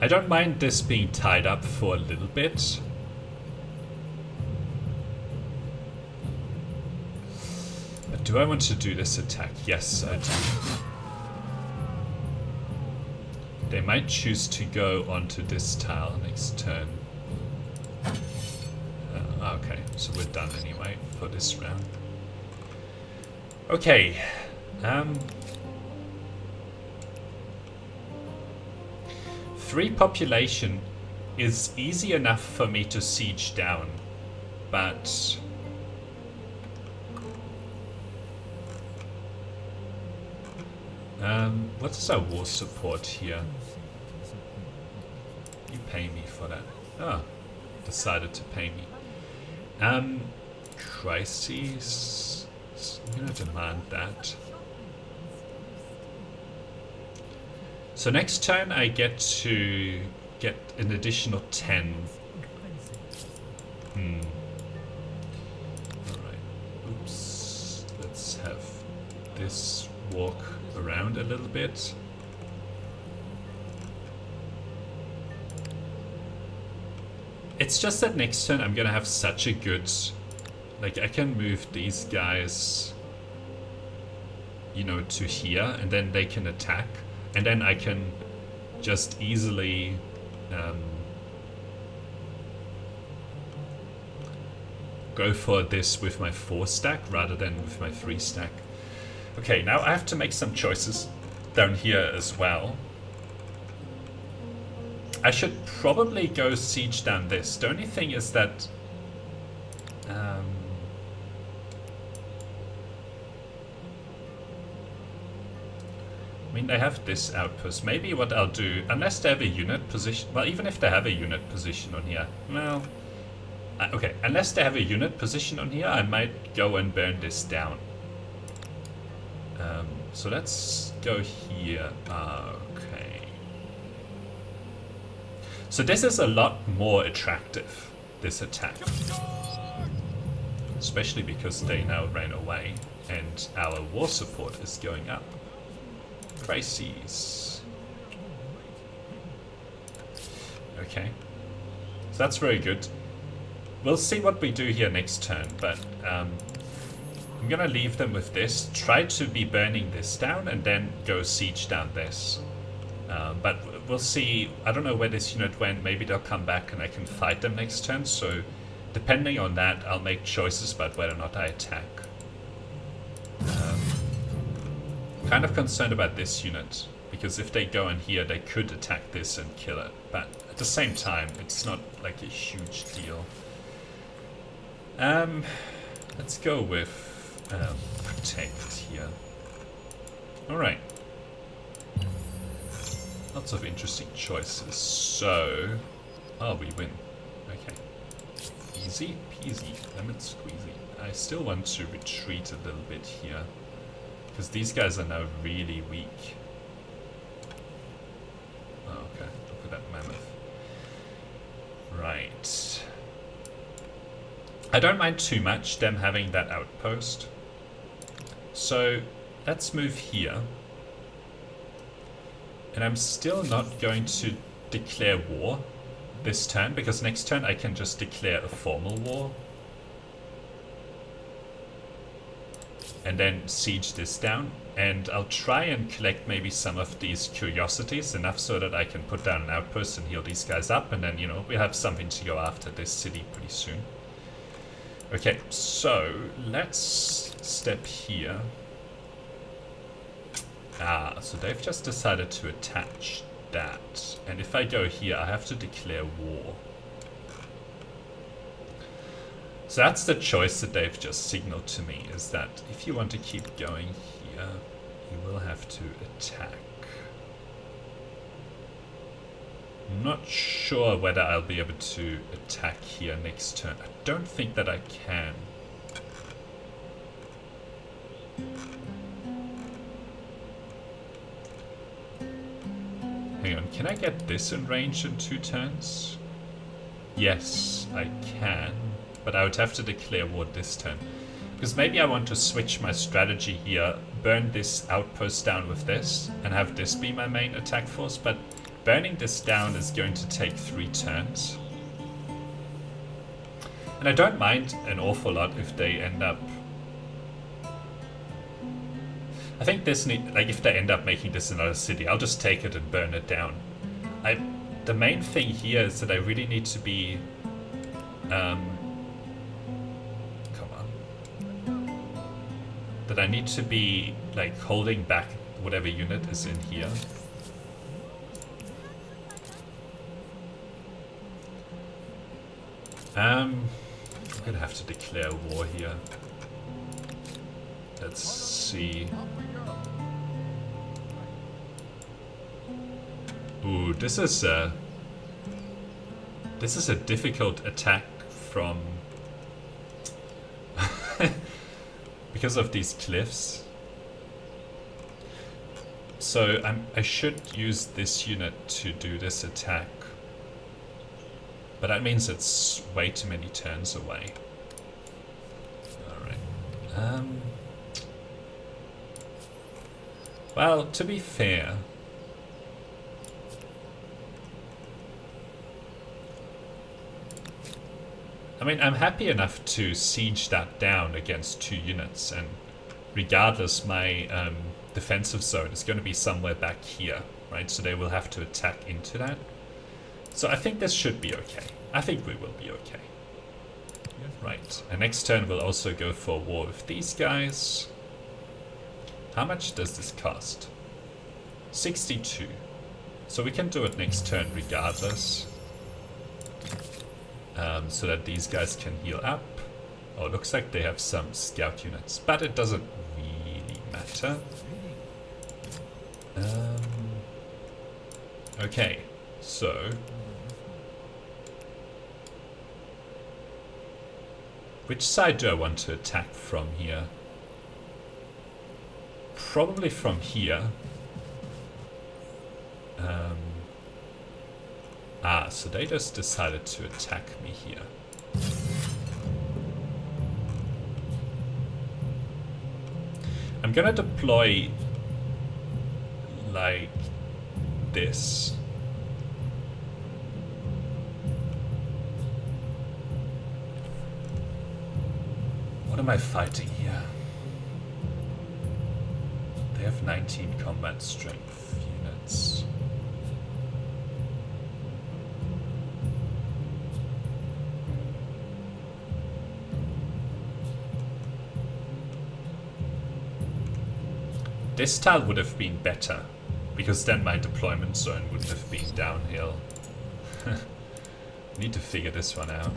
I don't mind this being tied up for a little bit. But do I want to do this attack? Yes, I do. They might choose to go onto this tile next turn. Okay, so we're done anyway for this round. Okay. 3 population is easy enough for me to siege down, but what is our war support here? You pay me for that. Oh, decided to pay me. Crises. I'm gonna demand that. So next turn I get to get an additional 10. Alright. Oops. Let's have this walk around a little bit. It's just that next turn I'm gonna have such a good... Like, I can move these guys, you know, to here, and then they can attack. And then I can just easily go for this with my 4 stack rather than with my 3 stack. Okay, now I have to make some choices down here as well. I should probably go siege down this. The only thing is that I mean, they have this outpost. Maybe what I'll do, unless they have a unit position... Well, even if they have a unit position on here... Well... okay, unless they have a unit position on here, I might go and burn this down. So let's go here. Okay. So this is a lot more attractive, this attack. Especially because they now ran away and our war support is going up. Crises. Okay. So that's very good. We'll see what we do here next turn, but I'm gonna leave them with this. Try to be burning this down and then go siege down this. But we'll see. I don't know where this unit went. Maybe they'll come back and I can fight them next turn. So depending on that, I'll make choices about whether or not I attack. Kind of concerned about this unit, because if they go in here, they could attack this and kill it. But at the same time, it's not like a huge deal. Let's go with protect here. Alright. Lots of interesting choices. So... oh, we win. Okay. Easy peasy, lemon squeezy. I still want to retreat a little bit here, because these guys are now really weak. Oh, okay. Look at that mammoth. Right. I don't mind too much them having that outpost. So let's move here. And I'm still not going to declare war this turn, because next turn I can just declare a formal war. And then siege this down. And I'll try and collect maybe some of these curiosities, enough so that I can put down an outpost and heal these guys up. And then, you know, we'll have something to go after this city pretty soon. Okay, so let's step here. Ah, so they've just decided to attach that. And if I go here, I have to declare war. So that's the choice that they've just signaled to me, is that if you want to keep going here, you will have to attack. I'm not sure whether I'll be able to attack here next turn. I don't think that I can. Hang on, can I get this in range in 2 turns? Yes, I can. But I would have to declare war this turn. Because maybe I want to switch my strategy here, burn this outpost down with this, and have this be my main attack force, but burning this down is going to take 3 turns. And I don't mind an awful lot if they end up... I think this like if they end up making this another city, I'll just take it and burn it down. The main thing here is that I really need to be... that I need to be like holding back whatever unit is in here. I'm gonna have to declare war here. Let's see. Ooh, this is a difficult attack from because of these cliffs. So I should use this unit to do this attack. But that means it's way too many turns away. Alright. Well, to be fair... I mean, I'm happy enough to siege that down against 2 units, and regardless, my defensive zone is going to be somewhere back here, right? So they will have to attack into that. So I think this should be okay. I think we will be okay. Right, and next turn we'll also go for war with these guys. How much does this cost? 62. So we can do it next turn regardless. So that these guys can heal up. Oh, it looks like they have some scout units, but it doesn't really matter. Okay, so which side do I want to attack from here? Probably from here. So they just decided to attack me here. I'm gonna deploy like this. What am I fighting here? They have 19 combat strength units. This tile would have been better, because then my deployment zone wouldn't have been downhill. Need to figure this one out.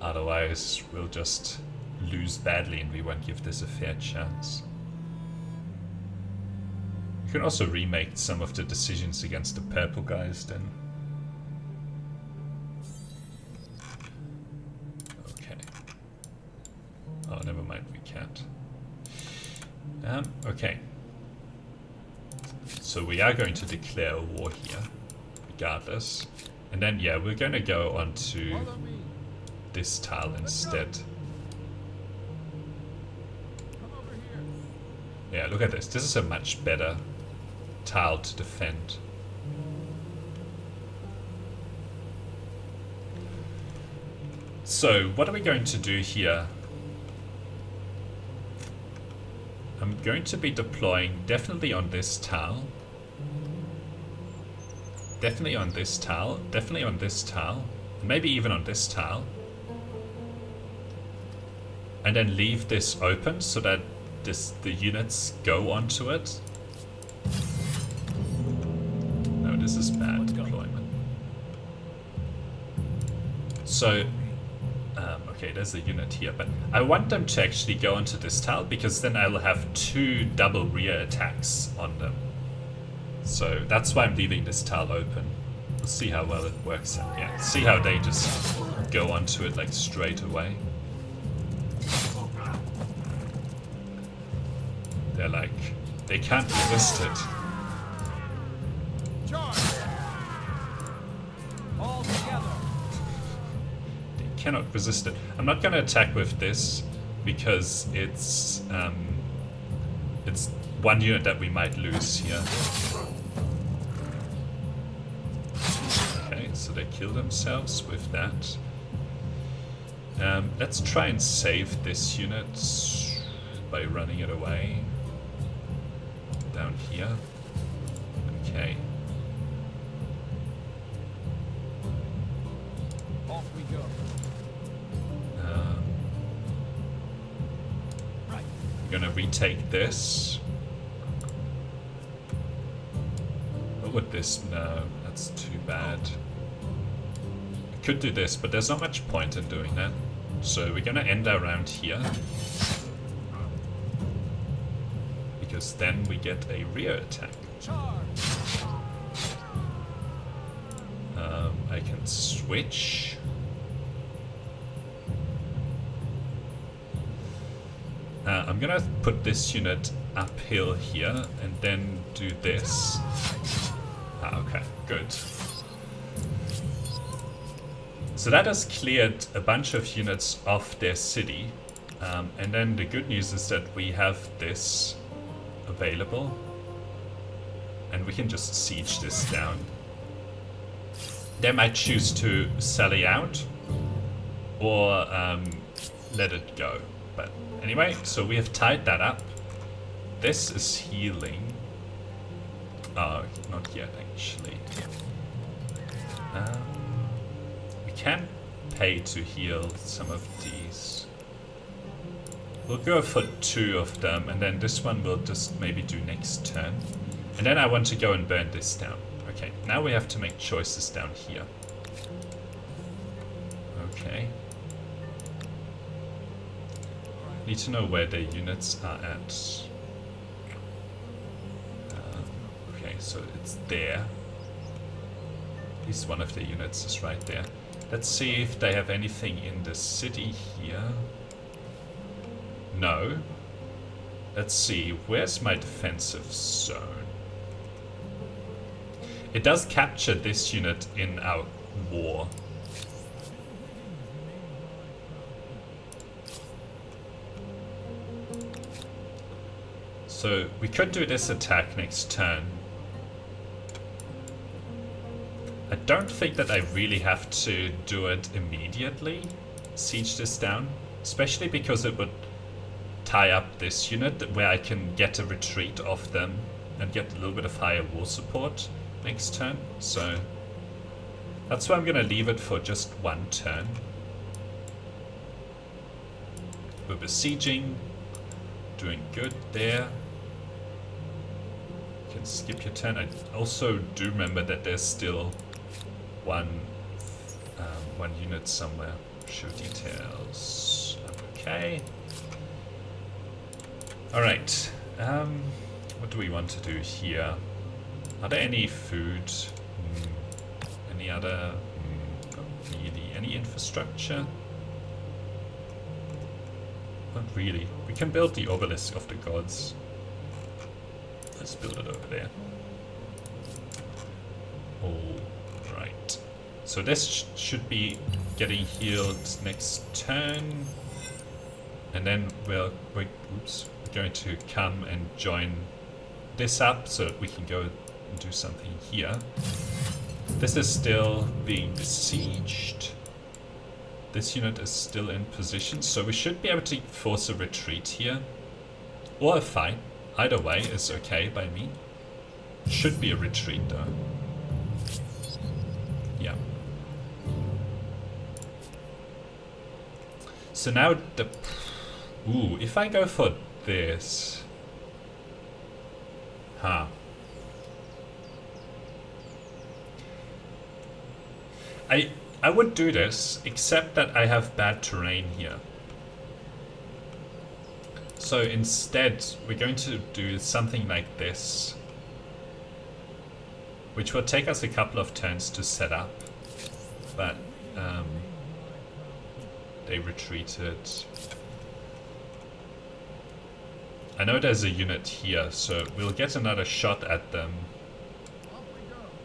Otherwise, we'll just lose badly and we won't give this a fair chance. You can also remake some of the decisions against the purple guys then. Oh, never mind, we can't. Okay. So we are going to declare a war here, regardless. And then, yeah, we're going to go on to this tile instead. Yeah, look at this. This is a much better tile to defend. So, what are we going to do here? I'm going to be deploying definitely on this tile. Definitely on this tile. Definitely on this tile. Maybe even on this tile. And then leave this open so that the units go onto it. No, this is bad deployment. So, okay, there's a unit here, but I want them to actually go onto this tile because then I'll have 2 double rear attacks on them. So that's why I'm leaving this tile open. We'll see how well it works out. Yeah, see how they just go onto it like straight away. They're like, they can't resist it. Charge! All together. Cannot resist it. I'm not going to attack with this because it's one unit that we might lose here. Okay, so they kill themselves with that. Let's try and save this unit by running it away. Down here. Okay. Off we go. We're gonna retake this. What would this? No, that's too bad. I could do this, but there's not much point in doing that. So we're gonna end our round here. Because then we get a rear attack. Charge! I can switch. I'm gonna put this unit uphill here and then do this. Okay, good. So that has cleared a bunch of units off their city. And then the good news is that we have this available. And we can just siege this down. They might choose to sally out or let it go. But anyway, so we have tied that up. This is healing. Oh, not yet actually. We can pay to heal some of these. We'll go for 2 of them, and then this one we'll just maybe do next turn. And then I want to go and burn this down. Okay, now we have to make choices down here. Okay. Need to know where the units are at. Okay, so it's there. At least one of the units is right there. Let's see if they have anything in the city here. No. Let's see, where's my defensive zone? It does capture this unit in our war. So we could do this attack next turn. I don't think that I really have to do it immediately, siege this down, especially because it would tie up this unit where I can get a retreat off them and get a little bit of higher war support next turn. So that's why I'm gonna leave it for just one turn. We're besieging, doing good there. You can skip your turn. I also do remember that there's still one unit somewhere. Show details. Okay. Alright. What do we want to do here? Are there any food? Any other? Not really. Any infrastructure? Not really. We can build the obelisk of the gods. Let's build it over there. Alright. So this should be getting healed next turn. And then we're going to come and join this up so that we can go and do something here. This is still being besieged. This unit is still in position, so we should be able to force a retreat here. Or a fight. Either way is okay by me. Should be a retreat though. Yeah. So now the... Ooh, if I go for this... Huh. I would do this, except that I have bad terrain here. So instead, we're going to do something like this, which will take us a couple of turns to set up, but they retreated. I know there's a unit here, so we'll get another shot at them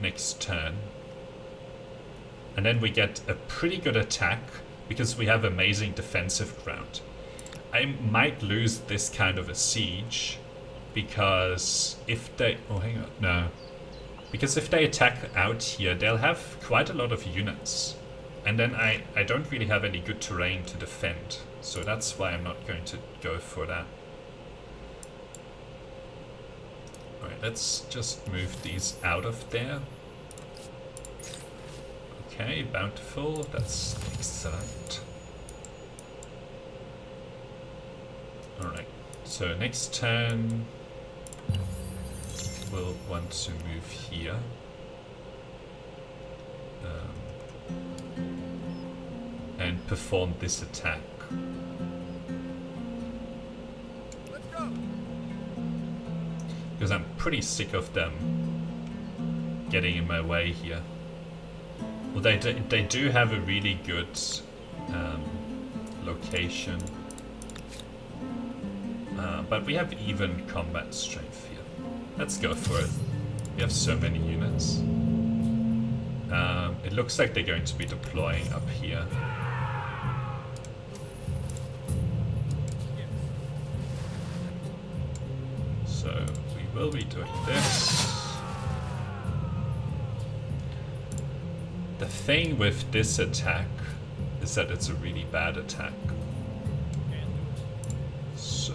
next turn. And then we get a pretty good attack, because we have amazing defensive ground. I might lose this kind of a siege, because if they... Oh, hang on. No. Because if they attack out here, they'll have quite a lot of units. And then I don't really have any good terrain to defend. So that's why I'm not going to go for that. Alright, let's just move these out of there. Okay, bountiful. That's excellent. Alright, so next turn we'll want to move here. And perform this attack. Let's go. Because I'm pretty sick of them getting in my way here. Well, they do have a really good location. But we have even combat strength here. Let's go for it. We have so many units. It looks like they're going to be deploying up here. So we will be doing this. The thing with this attack is that it's a really bad attack. So...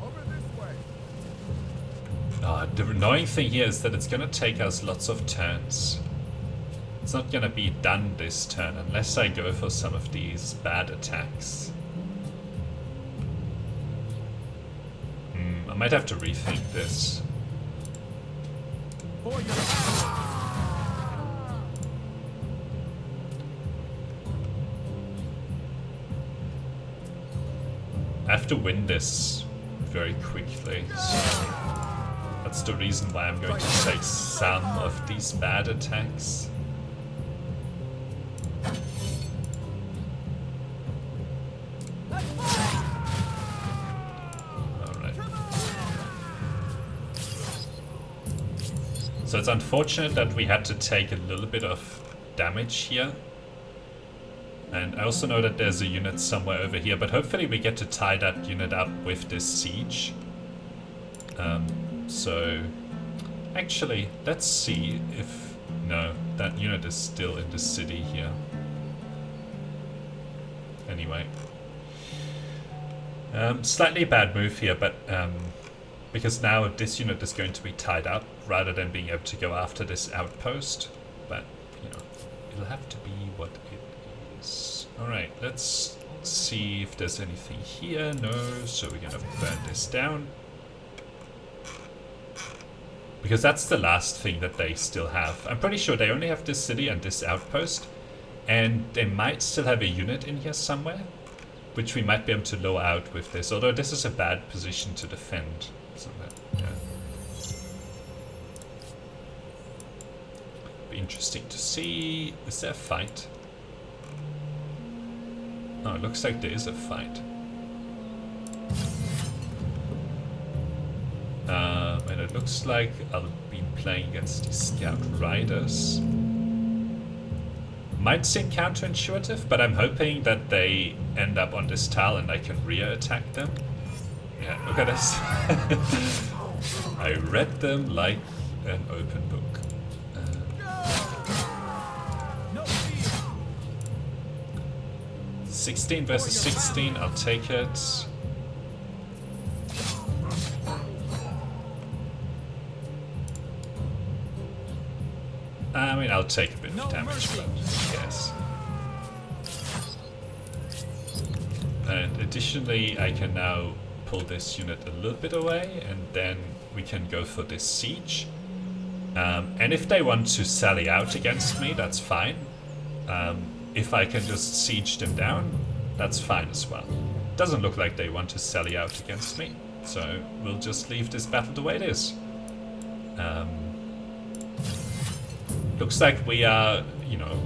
Over this way. The annoying thing here is that it's gonna take us lots of turns. It's not gonna be done this turn unless I go for some of these bad attacks. I might have to rethink this. For your to win this very quickly. So that's the reason why I'm going to take some of these bad attacks. Alright. So it's unfortunate that we had to take a little bit of damage here. And I also know that there's a unit somewhere over here, but hopefully we get to tie that unit up with this siege. So actually, let's see if... No, that unit is still in the city here. Anyway. Slightly bad move here, but because now this unit is going to be tied up rather than being able to go after this outpost. But, you know, it'll have to be what it is. Alright, let's see if there's anything here. No, so we're gonna burn this down. Because that's the last thing that they still have. I'm pretty sure they only have this city and this outpost. And they might still have a unit in here somewhere, which we might be able to lower out with this. Although this is a bad position to defend. So that, yeah. Be interesting to see. Is there a fight? Oh, it looks like there is a fight. And it looks like I'll be playing against these scout riders. Might seem counterintuitive, but I'm hoping that they end up on this tile and I can rear attack them. Yeah, look at this. I read them like an open book. 16 versus 16, I'll take it. I mean, I'll take a bit of damage, but yes. And additionally, I can now pull this unit a little bit away, and then we can go for this siege. And if they want to sally out against me, that's fine. If I can just siege them down, that's fine as well. Doesn't look like they want to sally out against me, so we'll just leave this battle the way it is. Looks like we are, you know,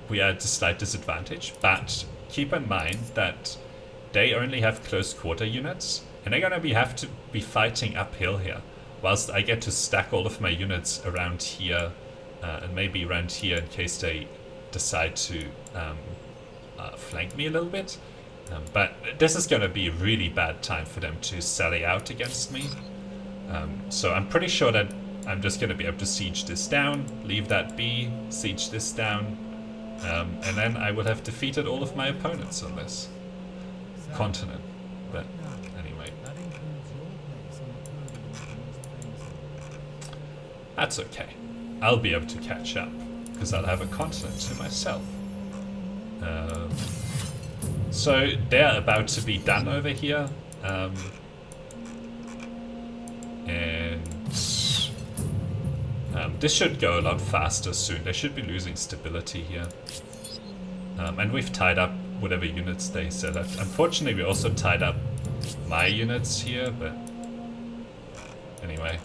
we are at a slight disadvantage, but keep in mind that they only have close quarter units, and they're gonna have to be fighting uphill here, whilst I get to stack all of my units around here, and maybe around here in case they decide to flank me a little bit. But this is gonna be a really bad time for them to sally out against me. So I'm pretty sure that I'm just going to be able to siege this down, leave that be, siege this down, and then I will have defeated all of my opponents on this continent. But anyway, that's okay. I'll be able to catch up, because I'll have a continent to myself. So they're about to be done over here, and this should go a lot faster soon. They should be losing stability here. And we've tied up whatever units they set up. Unfortunately, we also tied up my units here, but anyway.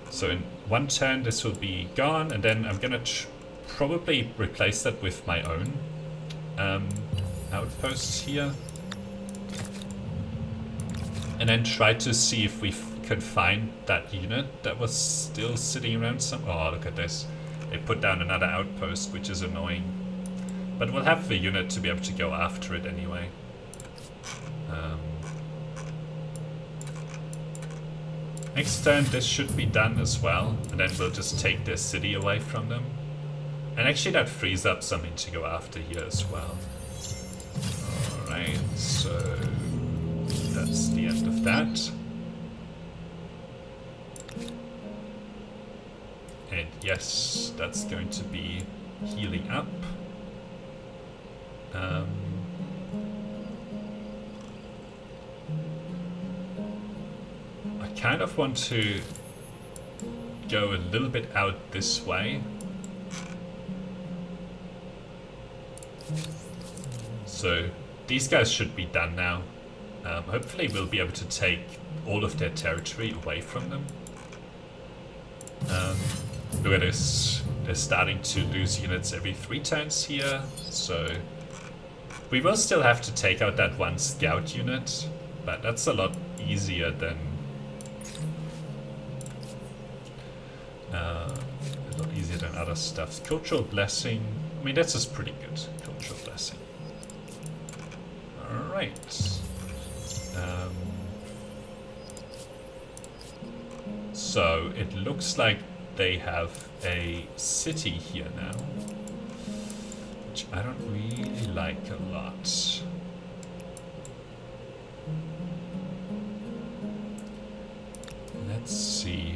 So in one turn, this will be gone, and then I'm gonna probably replace that with my own outposts here. And then try to see if we can find that unit that was still sitting around some... Oh, look at this. They put down another outpost, which is annoying. But we'll have the unit to be able to go after it anyway. Next turn, this should be done as well. And then we'll just take their city away from them. And actually that frees up something to go after here as well. Alright, so that's the end of that. And yes, that's going to be healing up. I kind of want to go a little bit out this way. So these guys should be done now. Hopefully we'll be able to take all of their territory away from them. Look at this. They're starting to lose units every 3 turns here, so we will still have to take out that one scout unit, but that's a lot easier than other stuff. Cultural blessing. I mean, that's just pretty good. Cultural blessing. All right. So it looks like they have a city here now, which I don't really like a lot. Let's see.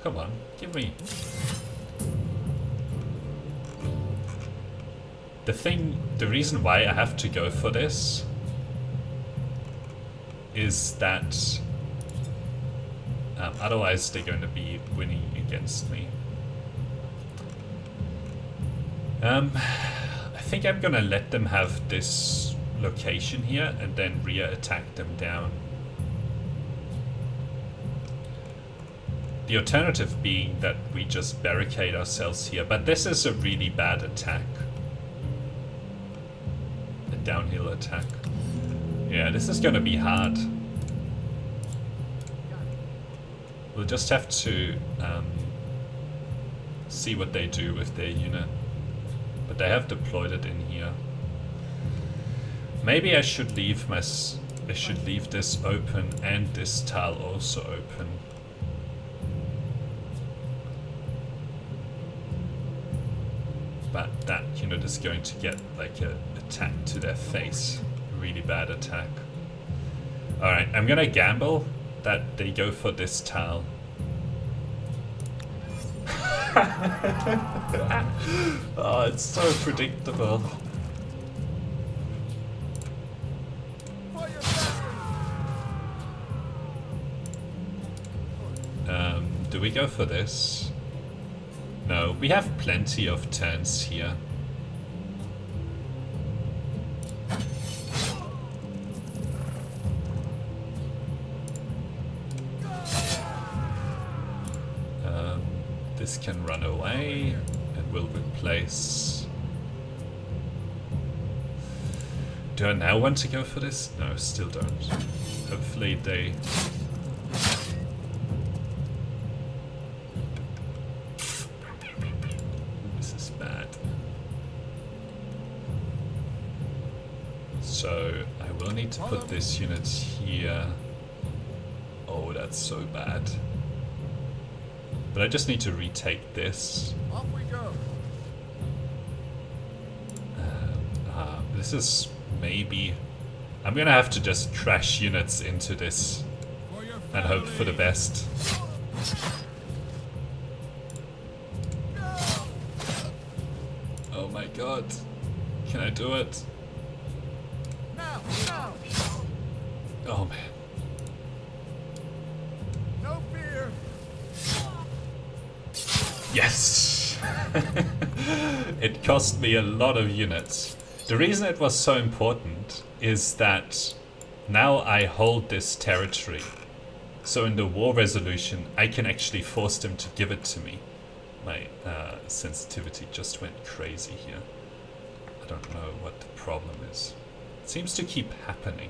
Come on, give me. The reason why I have to go for this is that otherwise they're going to be winning against me. I think I'm gonna let them have this location here and then rear attack them down. The alternative being that we just barricade ourselves here, but this is a really bad attack. A downhill attack. Yeah, this is gonna be hard. We'll just have to see what they do with their unit. But they have deployed it in here. Maybe I should leave this open and this tile also open. But that unit is going to get like a attack to their face. A really bad attack. Alright, I'm gonna gamble that they go for this tile. Oh, it's so predictable. Do we go for this? No, we have plenty of turns here. This can run away and will replace. Do I now want to go for this? No, still don't. Hopefully they... This is bad. So I will need to put this unit here. Oh, that's so bad. But I just need to retake this. Off we go. This is maybe... I'm gonna have to just crash units into this and hope for the best. Oh my god. Can I do it? Now, now. Oh man. No fear. Yes! It cost me a lot of units. The reason it was so important is that now I hold this territory. So in the war resolution, I can actually force them to give it to me. My sensitivity just went crazy here. I don't know what the problem is. It seems to keep happening.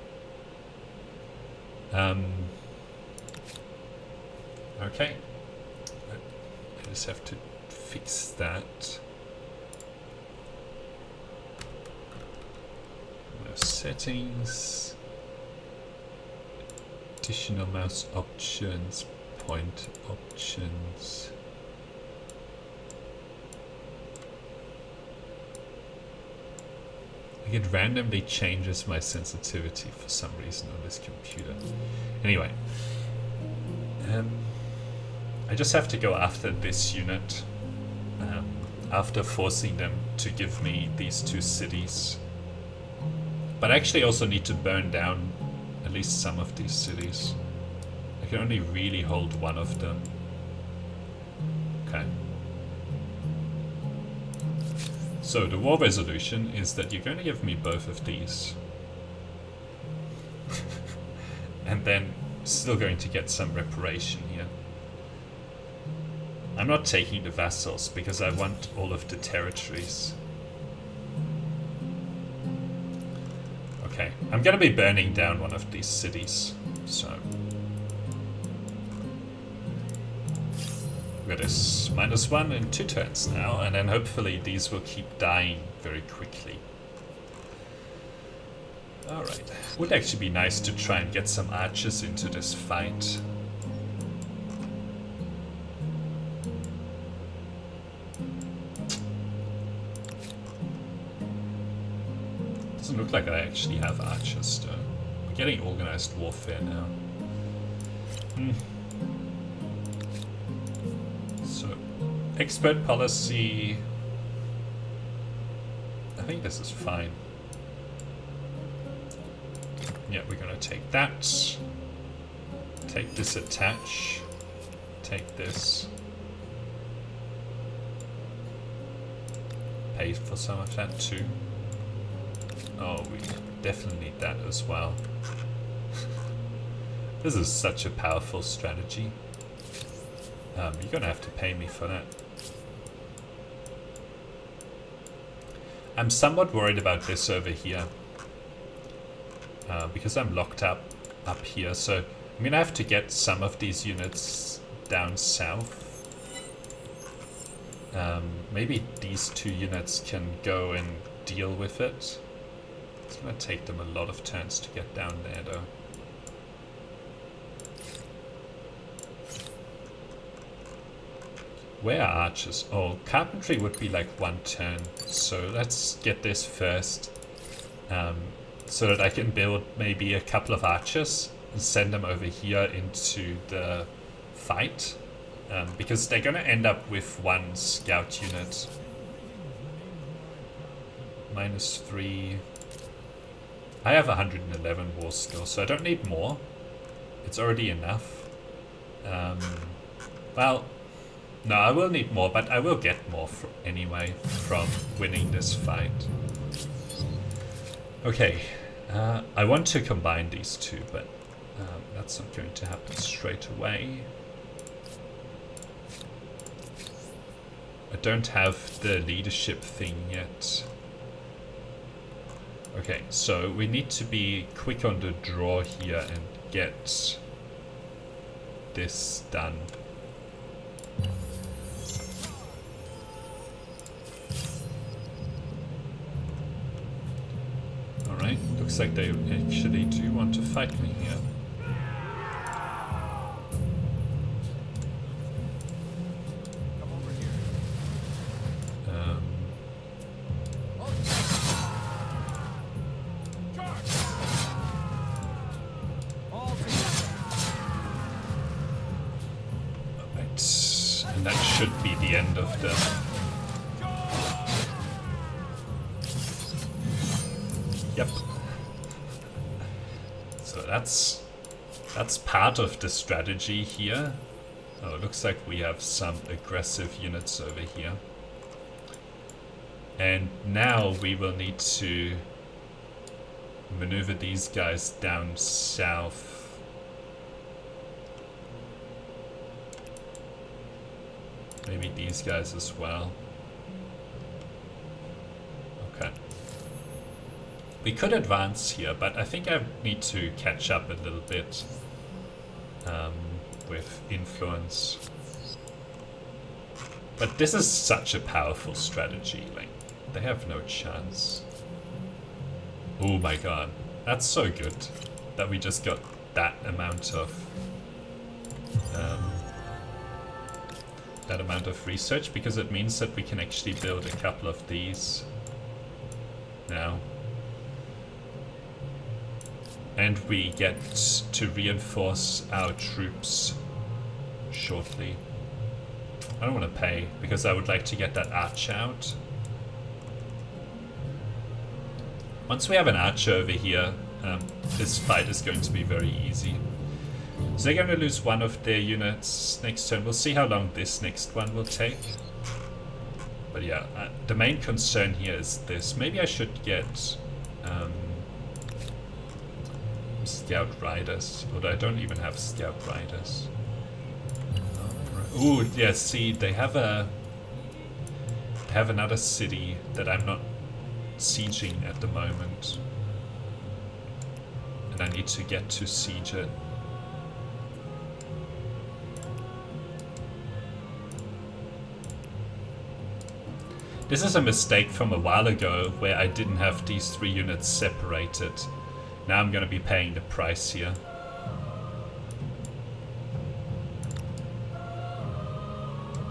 Okay. I just have to fix that. Mouse settings. Additional mouse options. Point options. It randomly changes my sensitivity for some reason on this computer. Anyway. I just have to go after this unit after forcing them to give me these 2 cities. But I actually also need to burn down at least some of these cities. I can only really hold one of them. Okay. So the war resolution is that you're going to give me both of these. And then still going to get some reparation here. I'm not taking the vassals because I want all of the territories. Okay, I'm gonna be burning down one of these cities, so got this -1 in 2 turns now, and then hopefully these will keep dying very quickly. Alright, would actually be nice to try and get some archers into this fight. Doesn't look like I actually have archers though. We're getting organized warfare now. So, expert policy. I think this is fine. Yeah, we're gonna take that. Take this attach. Take this. Pay for some of that too. Oh, we definitely need that as well. This is such a powerful strategy. You're gonna have to pay me for that. I'm somewhat worried about this over here. Because I'm locked up here, so I'm gonna have to get some of these units down south. Maybe these 2 units can go and deal with it. It's gonna take them a lot of turns to get down there though. Where are archers? Oh, carpentry would be like 1 turn, so let's get this first. So that I can build maybe a couple of archers and send them over here into the fight. Because they're gonna end up with 1 scout unit. -3. I have 111 war skill, so I don't need more. It's already enough. Well, no, I will need more, but I will get more anyway from winning this fight. Okay, I want to combine these 2, but that's not going to happen straight away. I don't have the leadership thing yet. Okay, so we need to be quick on the draw here and get this done. Alright, looks like they actually do want to fight me here. Come over here. Charge! All together. Alright, and that should be the end of them. Yep. So that's part of the strategy here. Oh, it looks like we have some aggressive units over here. And now we will need to maneuver these guys down south. Maybe these guys as well. Okay. We could advance here, but I think I need to catch up a little bit with influence. But this is such a powerful strategy, like, they have no chance. Oh my god, that's so good that we just got that amount of research, because it means that we can actually build a couple of these now. And we get to reinforce our troops shortly. I don't want to pay, because I would like to get that archer out. Once we have an archer over here, this fight is going to be very easy. So they're going to lose one of their units next turn. We'll see how long this next one will take. But yeah, the main concern here is this. Maybe I should get Scout Riders. Although I don't even have Scout Riders. Ooh, yeah, see, they have another city that I'm not sieging at the moment. And I need to get to siege it. This is a mistake from a while ago where I didn't have these 3 units separated. Now I'm going to be paying the price here.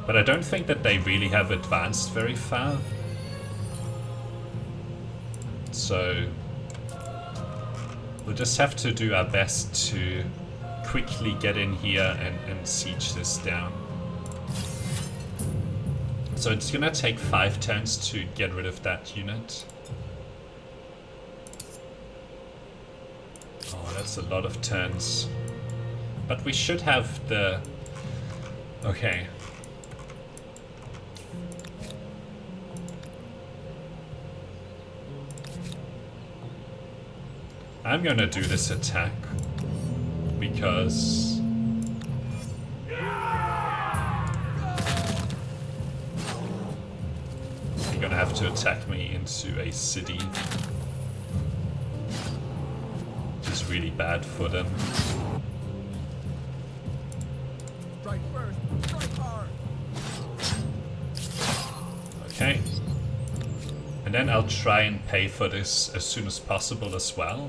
But I don't think that they really have advanced very far. So we'll just have to do our best to quickly get in here and siege this down. So it's gonna take 5 turns to get rid of that unit. Oh, that's a lot of turns. But we should have the... Okay. I'm gonna do this attack because you're gonna have to attack me into a city, which is really bad for them. Strike first, strike hard. Okay. And then I'll try and pay for this as soon as possible as well.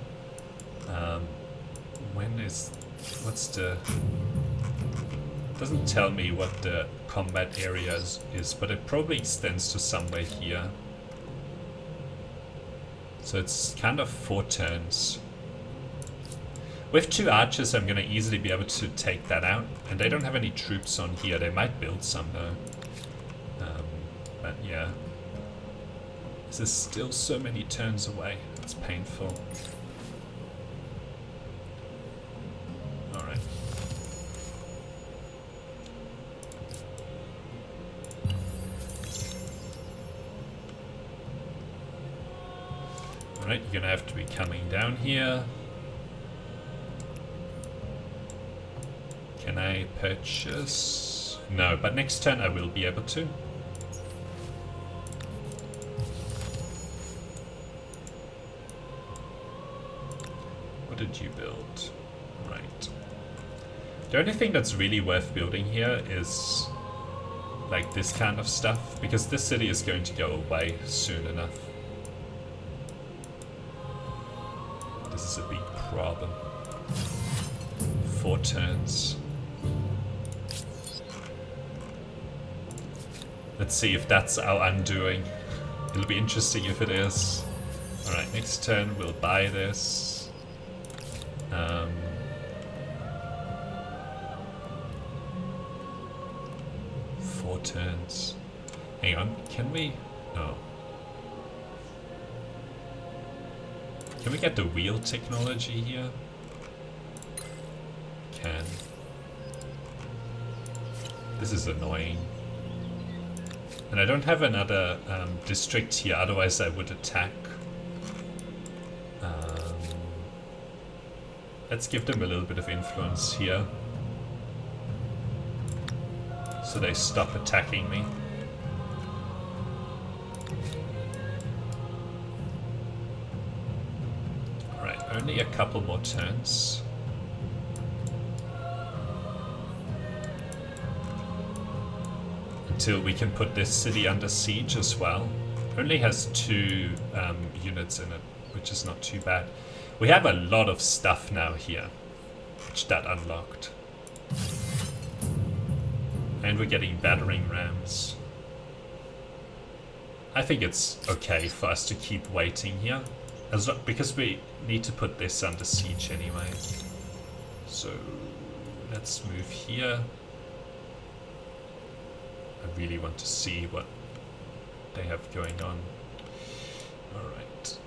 What's the... Doesn't tell me what the combat area is, but it probably extends to somewhere here. So it's kind of 4 turns. With 2 archers, I'm going to easily be able to take that out. And they don't have any troops on here. They might build some though. But yeah. This is still so many turns away. It's painful. Alright. Alright, you're gonna have to be coming down here. Can I purchase? No, but next turn I will be able to. What did you build? Right. The only thing that's really worth building here is like this kind of stuff, because this city is going to go away soon enough. This is a big problem. 4 turns. Let's see if that's our undoing. It'll be interesting if it is. Alright, next turn we'll buy this. 4 turns. Hang on, can we... No. Can we get the wheel technology here? Can. This is annoying. And I don't have another district here, otherwise I would attack. Let's give them a little bit of influence here. So they stop attacking me. Alright, only a couple more turns. Until we can put this city under siege as well. Only has 2 units in it, which is not too bad. We have a lot of stuff now here, which that unlocked. And we're getting battering rams. I think it's okay for us to keep waiting here, because we need to put this under siege anyway. So let's move here. I really want to see what they have going on. Alright.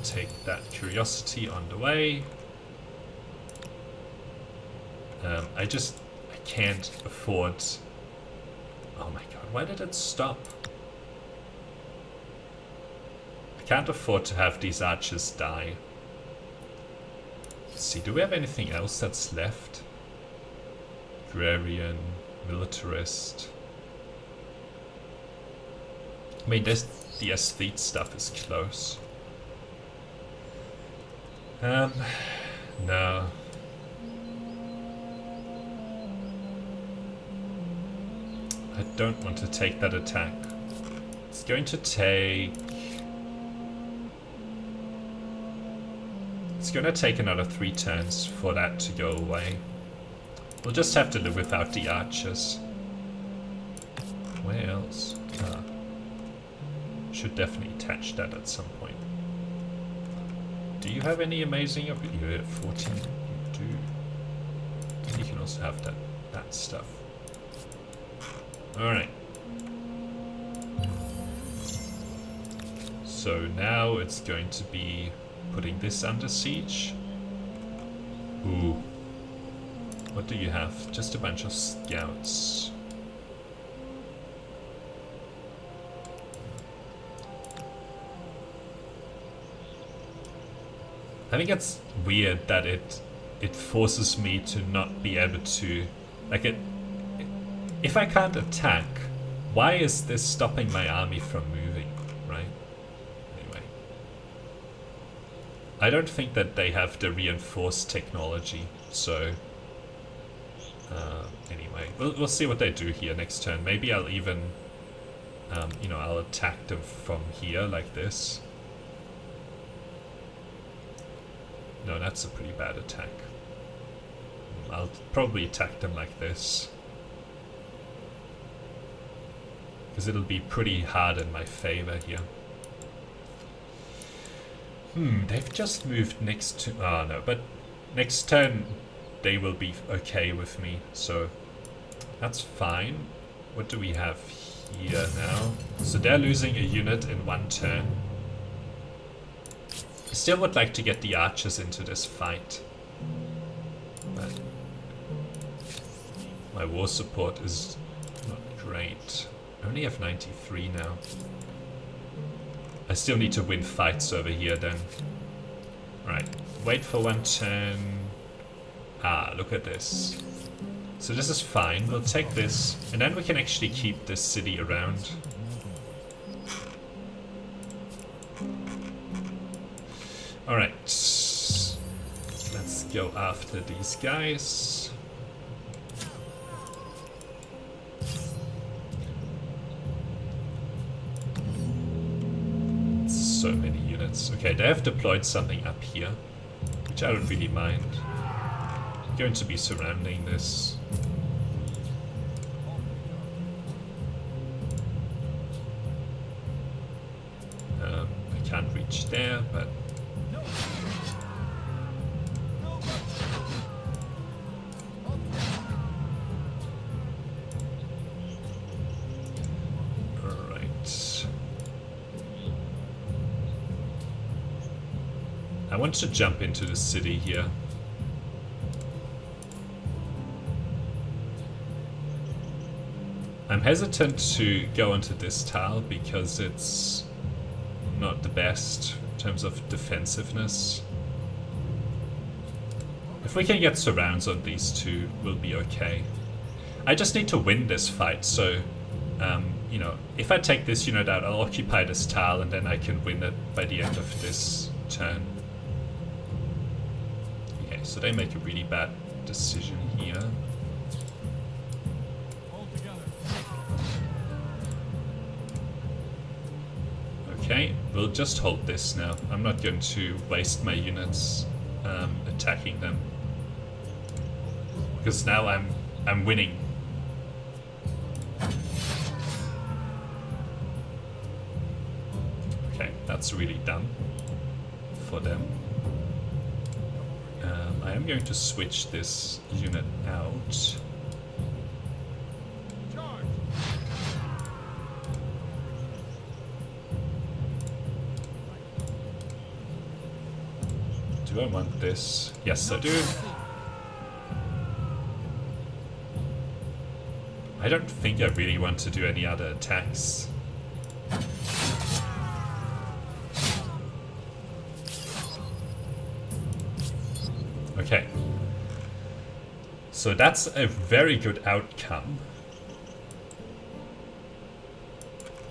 Take that curiosity on the way. I can't afford... Oh my god, why did it stop? I can't afford to have these archers die. Let's see, do we have anything else that's left? Agrarian, militarist. I mean, the aesthete stuff is close. No. I don't want to take that attack. It's going to take... It's going to take another 3 turns for that to go away. We'll just have to live without the archers. Where else? Should definitely attach that at some point. Do you have any amazing... You have 14. You do. And you can also have that stuff. Alright. So now it's going to be putting this under siege. Ooh. What do you have? Just a bunch of scouts. I think it's weird that it forces me to not be able to... Like if I can't attack, why is this stopping my army from moving, right? Anyway. I don't think that they have the reinforced technology, so... anyway, we'll see what they do here next turn. Maybe I'll even... you know, I'll attack them from here, like this. No, that's a pretty bad attack. I'll probably attack them like this. Because it'll be pretty hard in my favor here. They've just moved next to... Oh no, but next turn they will be okay with me, so that's fine. What do we have here now? So they're losing a unit in 1 turn. I still would like to get the archers into this fight. But my war support is not great. I only have 93 now. I still need to win fights over here then. Right, wait for 1 turn. Ah, look at this. So this is fine, we'll take this, and then we can actually keep this city around. Alright, let's go after these guys. So many units. Okay, they have deployed something up here, which I don't really mind. I'm going to be surrounding this. I can't reach there, but... I want to jump into the city here. I'm hesitant to go onto this tile because it's not the best in terms of defensiveness. If we can get surrounds on these two, we'll be okay. I just need to win this fight, so you know, if I take this unit out, I'll occupy this tile and then I can win it by the end of this turn. So they make a really bad decision here. Okay, we'll just hold this now. I'm not going to waste my units attacking them. Because now I'm winning. Okay, that's really done for them. I am going to switch this unit out. Do I want this? Yes, I do. I don't think I really want to do any other attacks. Okay. So that's a very good outcome.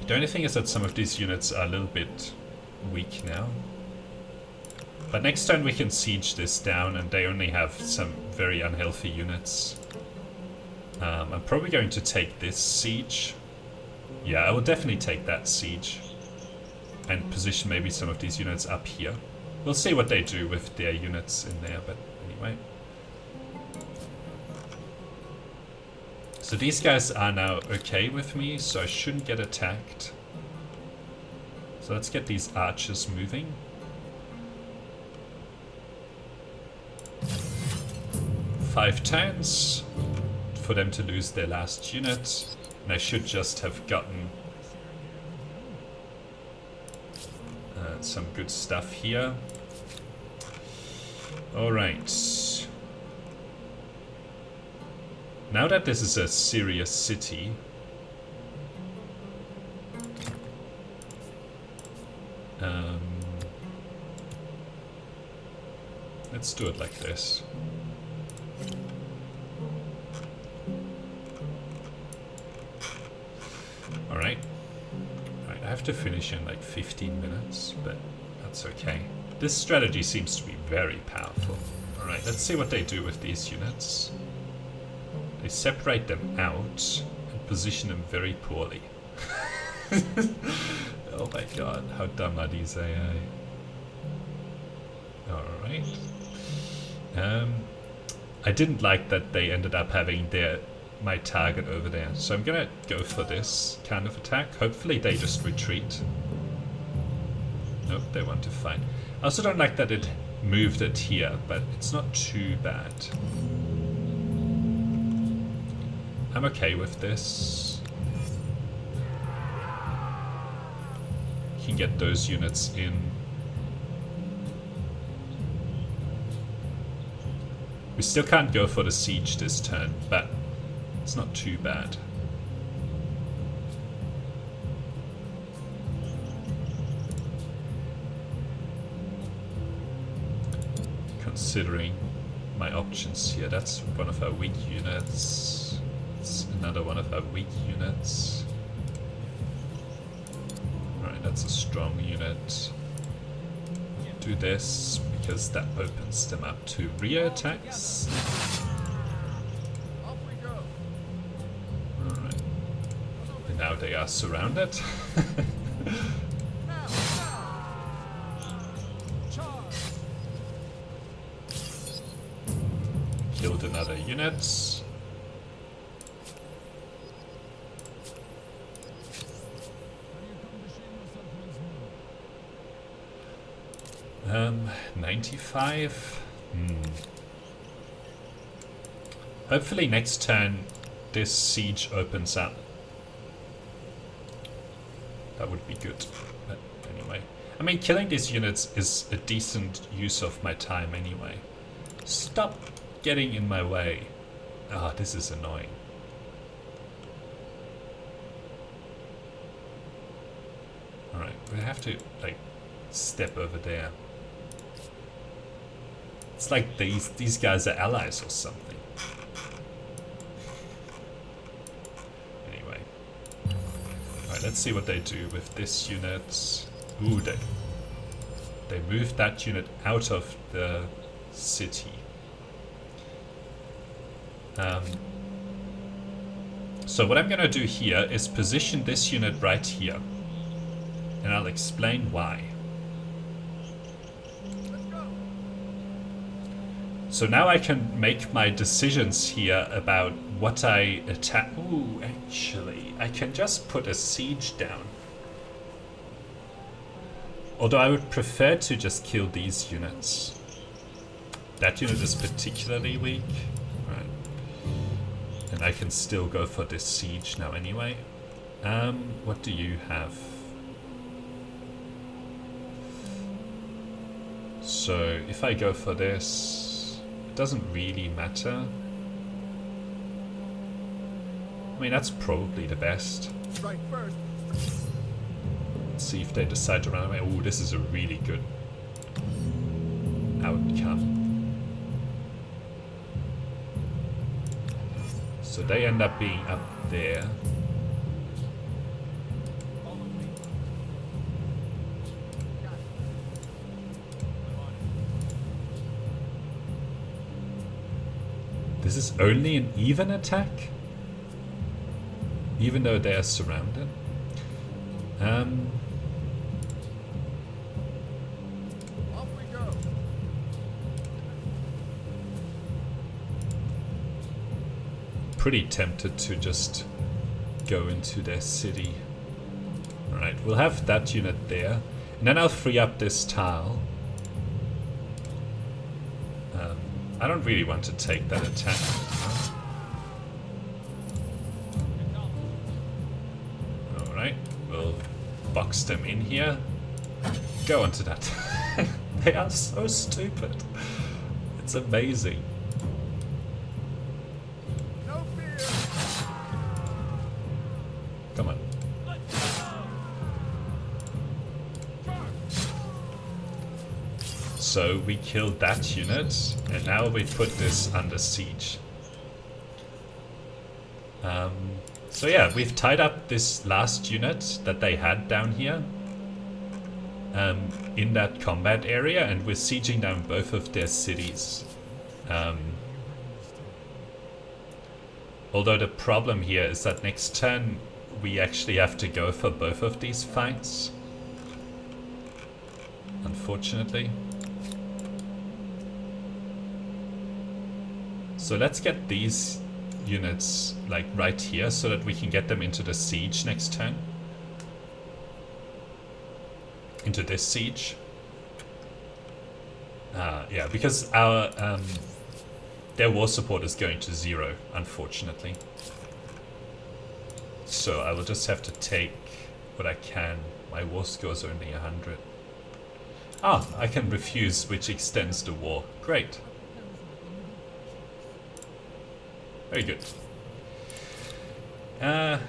The only thing is that some of these units are a little bit weak now. But next turn we can siege this down, and they only have some very unhealthy units. I'm probably going to take this siege. Yeah, I will definitely take that siege. And position maybe some of these units up here. We'll see what they do with their units in there, but anyway. So these guys are now okay with me, so I shouldn't get attacked. So let's get these archers moving. Five turns for them to lose their last unit. And I should just have gotten some good stuff here. Alright. Now that this is a serious city, let's do it like this. Alright. Alright, I have to finish in like 15 minutes, but that's okay. This strategy seems to be very powerful. Alright, let's see what they do with these units. They separate them out and position them very poorly. Oh my god, how dumb are these AI? Alright. I didn't like that they ended up having my target over there, so I'm gonna go for this kind of attack. Hopefully they just retreat. Nope, they want to fight. I also don't like that it moved it here, but it's not too bad. I'm okay with this. You can get those units in. We still can't go for the siege this turn, but it's not too bad. Considering my options here, that's one of our weak units. It's another one of our weak units. Alright, that's a strong unit. Do this because that opens them up to rear attacks. Alright. And now they are surrounded. Killed another unit. 95. Hopefully next turn this siege opens up. That would be good. But anyway. I mean, killing these units is a decent use of my time anyway. Stop getting in my way. Ah, this is annoying. Alright, we have to, like, step over there. It's like these guys are allies or something. Anyway. Alright, let's see what they do with this unit. Ooh, they moved that unit out of the city. So what I'm gonna do here is position this unit right here. And I'll explain why. So now I can make my decisions here about what I attack. Ooh, actually, I can just put a siege down. Although I would prefer to just kill these units. That unit is particularly weak. Right. And I can still go for this siege now anyway. What do you have? So if I go for this, it doesn't really matter. I mean, that's probably the best. Strike first. Let's see if they decide to run away. Oh, this is a really good outcome. So they end up being up there. This is only an even attack? Even though they are surrounded? Off we go. Pretty tempted to just go into their city. Alright, we'll have that unit there. And then I'll free up this tile. I don't really want to take that attack. Alright, we'll box them in here. Go onto that. They are so stupid. It's amazing. No fear. Come on. So we killed that unit, and now we put this under siege. So yeah, we've tied up this last unit that they had down here in that combat area, and we're sieging down both of their cities. Although the problem here is that next turn we actually have to go for both of these fights, unfortunately. So let's get these units like right here so that we can get them into the siege next turn. Into this siege. Yeah, because our their war support is going to 0, unfortunately. So I will just have to take what I can. My war score is only 100. Ah, I can refuse, which extends the war. Great. Very good.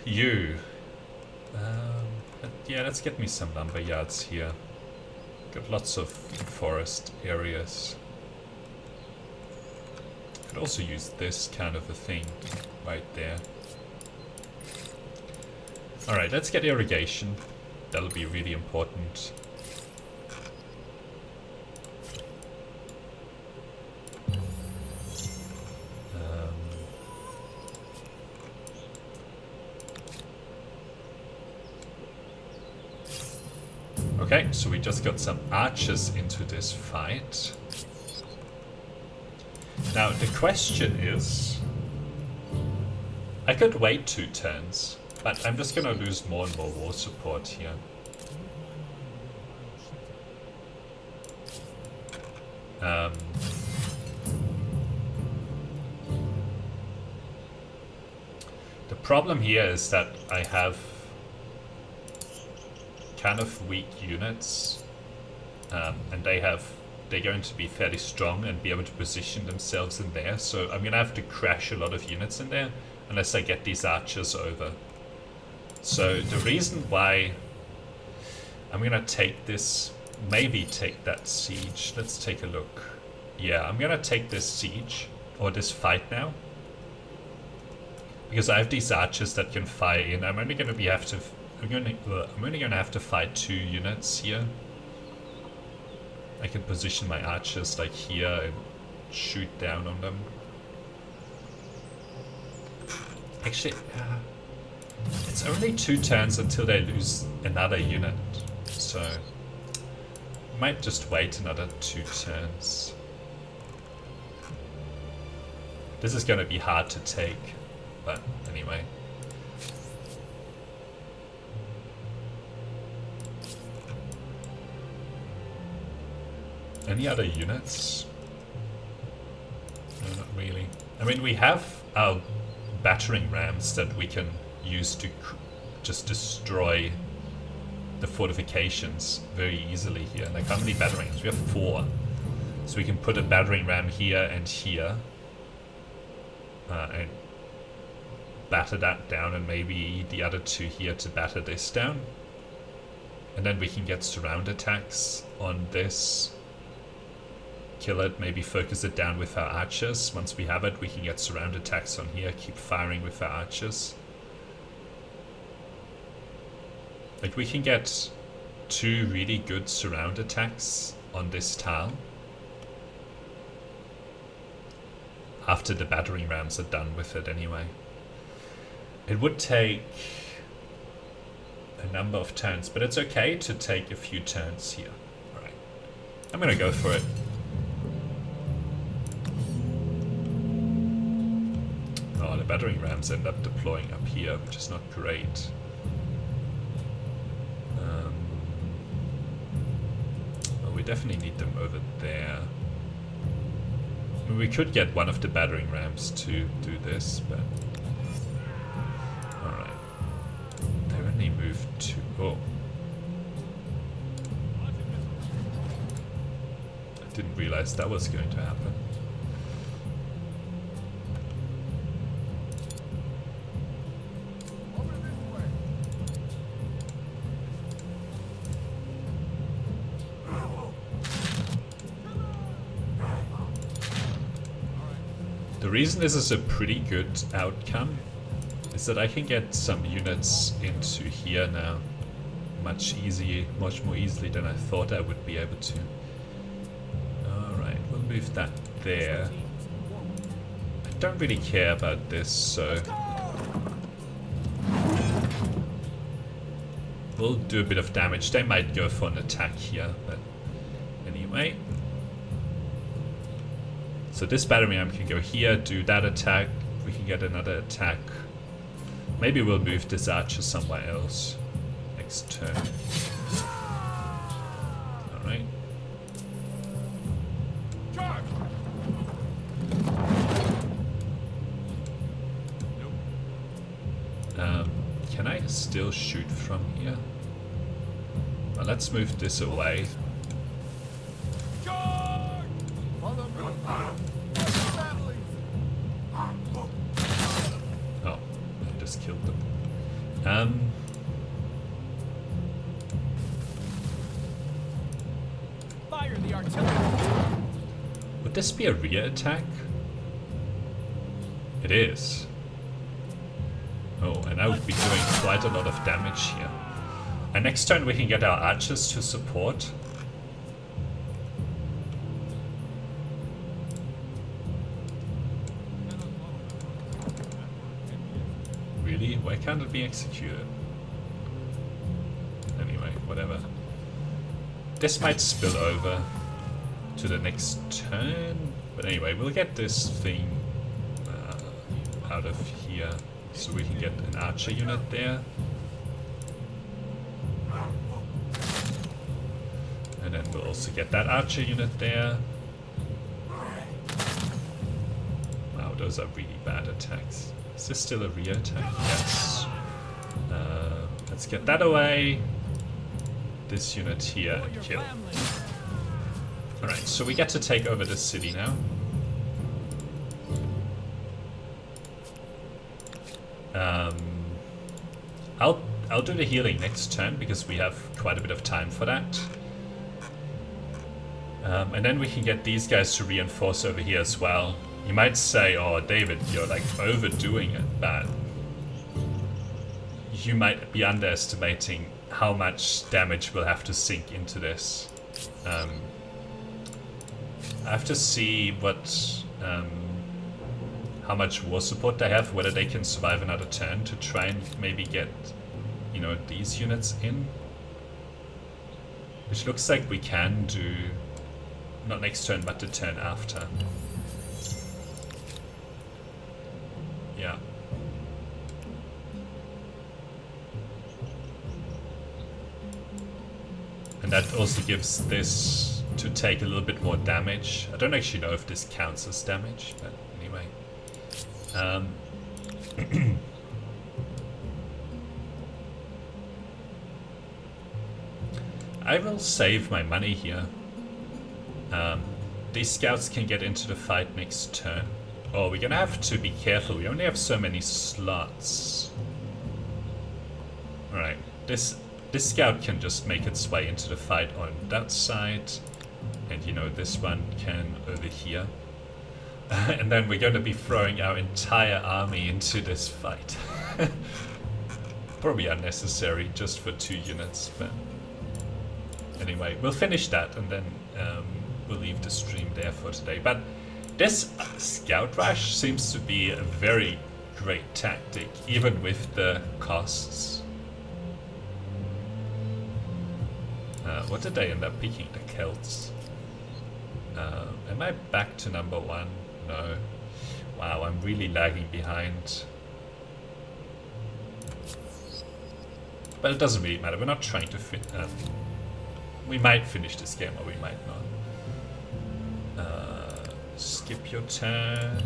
You. Yeah, let's get me some lumber yards here. Got lots of forest areas. Could also use this kind of a thing right there. Alright, let's get irrigation. That'll be really important. Okay, so we just got some archers into this fight. Now the question is, I could wait 2 turns, but I'm just gonna lose more and more war support here. The problem here is that I have kind of weak units, and they're going to be fairly strong and be able to position themselves in there, so I'm gonna have to crash a lot of units in there unless I get these archers over. So the reason why I'm gonna take this, maybe take that siege, let's take a look. Yeah, I'm gonna take this siege, or this fight now, because I have these archers that can fire in. I'm only gonna have to fight 2 units here. I can position my archers like here and shoot down on them. Actually, it's only 2 turns until they lose another unit, so I might just wait another 2 turns. This is gonna be hard to take, but anyway. Any other units? No, not really. I mean, we have our battering rams that we can use to just destroy the fortifications very easily here. Like, how many battering rams? We have 4. So we can put a battering ram here and here. And batter that down, and maybe the other two here to batter this down. And then we can get surround attacks on this. Kill it, maybe focus it down with our archers. Once we have it, we can get surround attacks on here, keep firing with our archers. Like, we can get 2 really good surround attacks on this tile after the battering rams are done with it anyway. It would take a number of turns, but it's okay to take a few turns here. Alright, I'm gonna go for it. Oh, the battering rams end up deploying up here, which is not great. Well, we definitely need them over there. I mean, we could get one of the battering rams to do this, but... Alright. They only moved to... Oh. I didn't realize that was going to happen. Over this way. The reason this is a pretty good outcome is that I can get some units into here now much more easily than I thought I would be able to. Alright, we'll move that there. I don't really care about this, so we'll do a bit of damage. They might go for an attack here, but anyway. So this battering ram can go here, do that attack. We can get another attack. Maybe we'll move this archer somewhere else next turn. Alright. Charge! Can I still shoot from here? Well, let's move this away. Charge! Follow me. Families. Oh, I just killed them. Fire the artillery. Would this be a rear attack? It is. Oh, and I would be doing quite a lot of damage here. And next turn we can get our archers to support. Really? Why can't it be executed? Anyway, whatever. This might spill over to the next turn. But anyway, we'll get this thing out of here. So we can get an archer unit there. And then we'll also get that archer unit there. Wow, those are really bad attacks. Is this still a rear attack? Yes. Let's get that away. This unit here and kill. Alright, so we get to take over this city now. I'll do the healing next turn because we have quite a bit of time for that. And then we can get these guys to reinforce over here as well. You might say, oh David, you're like overdoing it, but you might be underestimating how much damage we'll have to sink into this. I have to see what how much war support they have, whether they can survive another turn to try and maybe get, you know, these units in. Which looks like we can do, not next turn, but the turn after. Yeah. And that also gives this to take a little bit more damage. I don't actually know if this counts as damage, but anyway. I will save my money here. these scouts can get into the fight next turn. Oh, we're gonna have to be careful. We only have so many slots. Alright, this scout can just make its way into the fight on that side. And you know, this one can over here. And then we're going to be throwing our entire army into this fight. Probably unnecessary just for 2 units, but anyway, we'll finish that and then we'll leave the stream there for today. But this scout rush seems to be a very great tactic, even with the costs. What did they end up picking? The Celts. Am I back to number 1? No. Wow, I'm really lagging behind. But it doesn't really matter. We're not trying to we might finish this game or we might not. Skip your turn.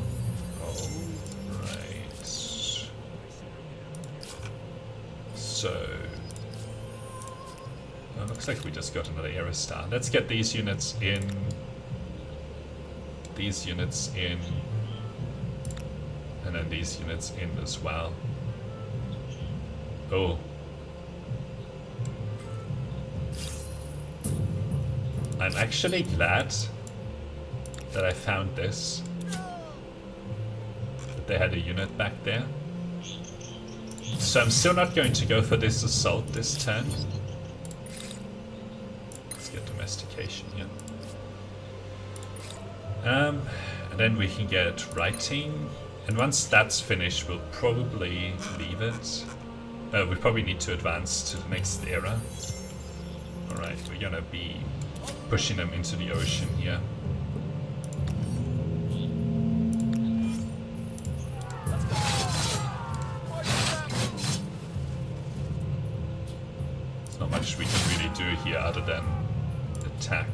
Alright. So looks like we just got another era star. Let's get these units in. These units in. And then these units in as well. Oh. I'm actually glad that I found this. That they had a unit back there. So I'm still not going to go for this assault this turn. Let's get domestication here. And then we can get writing. And once that's finished, we'll probably leave it. We probably need to advance to the next era. Alright, we're gonna be pushing them into the ocean here. There's not much we can really do here other than attack.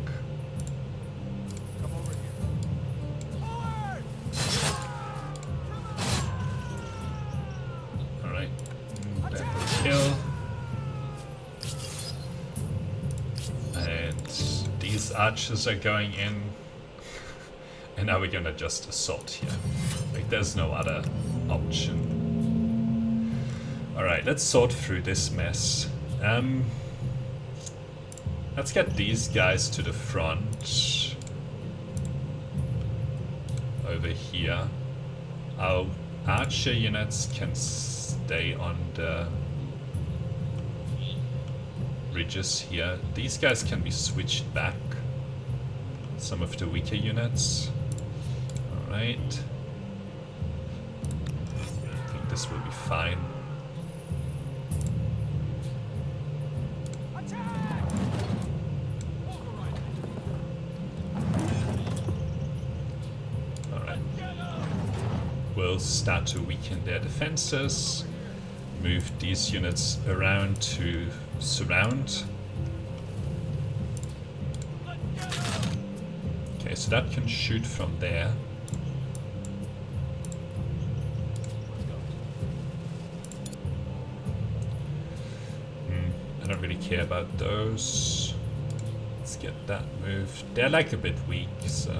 Come over here. Alright. Then we'll kill. These archers are going in. And now we're gonna just assault here. Like, there's no other option. Alright, let's sort through this mess. Let's get these guys to the front. Over here. Our archer units can stay on the ridges here. These guys can be switched back. Some of the weaker units. Alright. I think this will be fine. Alright. We'll start to weaken their defenses. Move these units around to surround. Okay, so that can shoot from there. I don't really care about those. Let's get that moved. They're like a bit weak, so...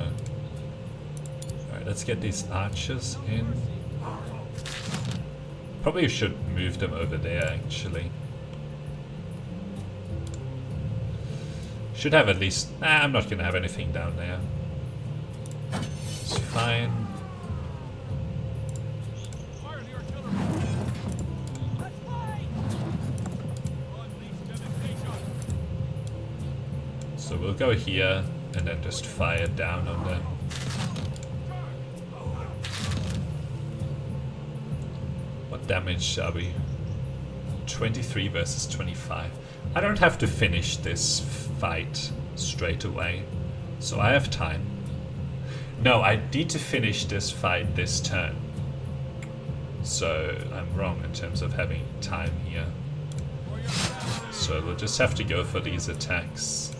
Alright, let's get these archers in. Probably should move them over there, actually. Should have at least... Nah, I'm not gonna have anything down there. It's fine. Fire the artillery. Let's fight. Unleash devastation. So we'll go here and then just fire down on them. What damage are we? 23 versus 25. I don't have to finish this fight straight away, so I have time. No, I need to finish this fight this turn. So I'm wrong in terms of having time here. So we'll just have to go for these attacks.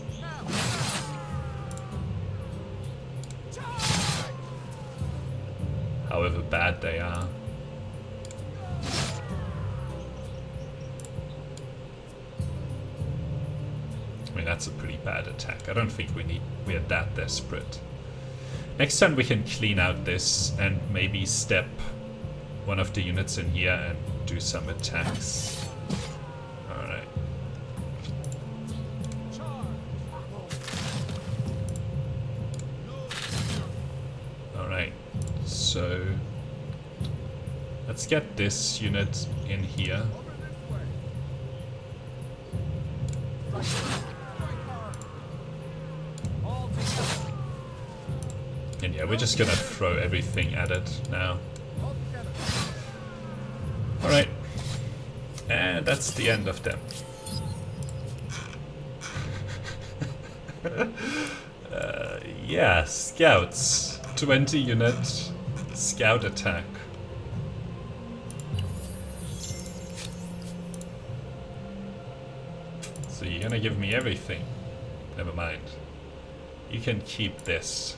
However bad they are. I mean, that's a pretty bad attack. I don't think we're that desperate. Next time we can clean out this and maybe step one of the units in here and do some attacks. Alright. Alright, so let's get this unit in here. And yeah, we're just gonna throw everything at it now. Alright. And that's the end of them. Yeah, scouts. 20 unit scout attack. So you're gonna give me everything. Never mind. You can keep this.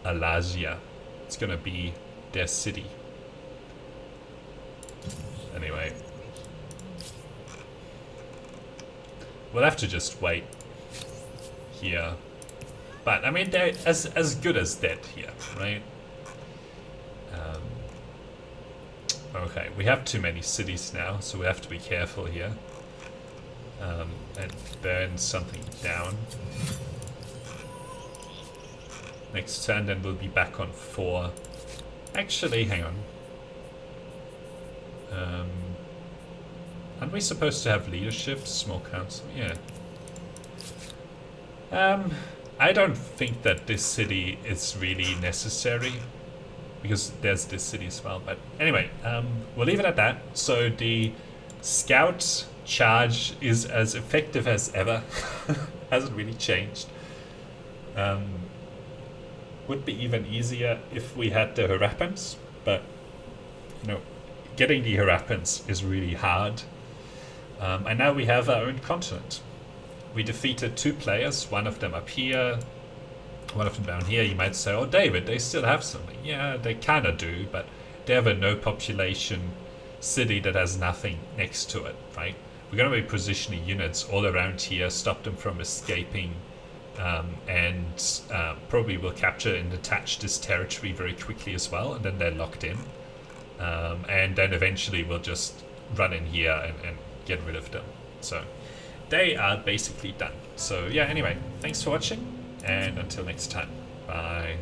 Alazia. It's gonna be their city. Anyway. We'll have to just wait here. But, I mean, they're as good as dead here, right? Okay, we have too many cities now, so we have to be careful here. And burn something down. Next turn, then we'll be back on 4. Actually, hang on. Aren't we supposed to have leadership? Small council? Yeah. I don't think that this city is really necessary. Because there's this city as well. But anyway, we'll leave it at that. So the scout charge is as effective as ever. Hasn't really changed. Would be even easier if we had the Harappans, but you know, getting the Harappans is really hard. And now we have our own continent. We defeated 2 players, one of them up here, one of them down here. You might say, oh David, they still have something. Yeah, they kinda do, but they have a no population city that has nothing next to it, right? We're gonna be positioning units all around here, stop them from escaping, and probably will capture and attach this territory very quickly as well, and then they're locked in. And then eventually we'll just run in here and get rid of them. So they are basically done. So yeah, anyway, thanks for watching, and until next time, bye.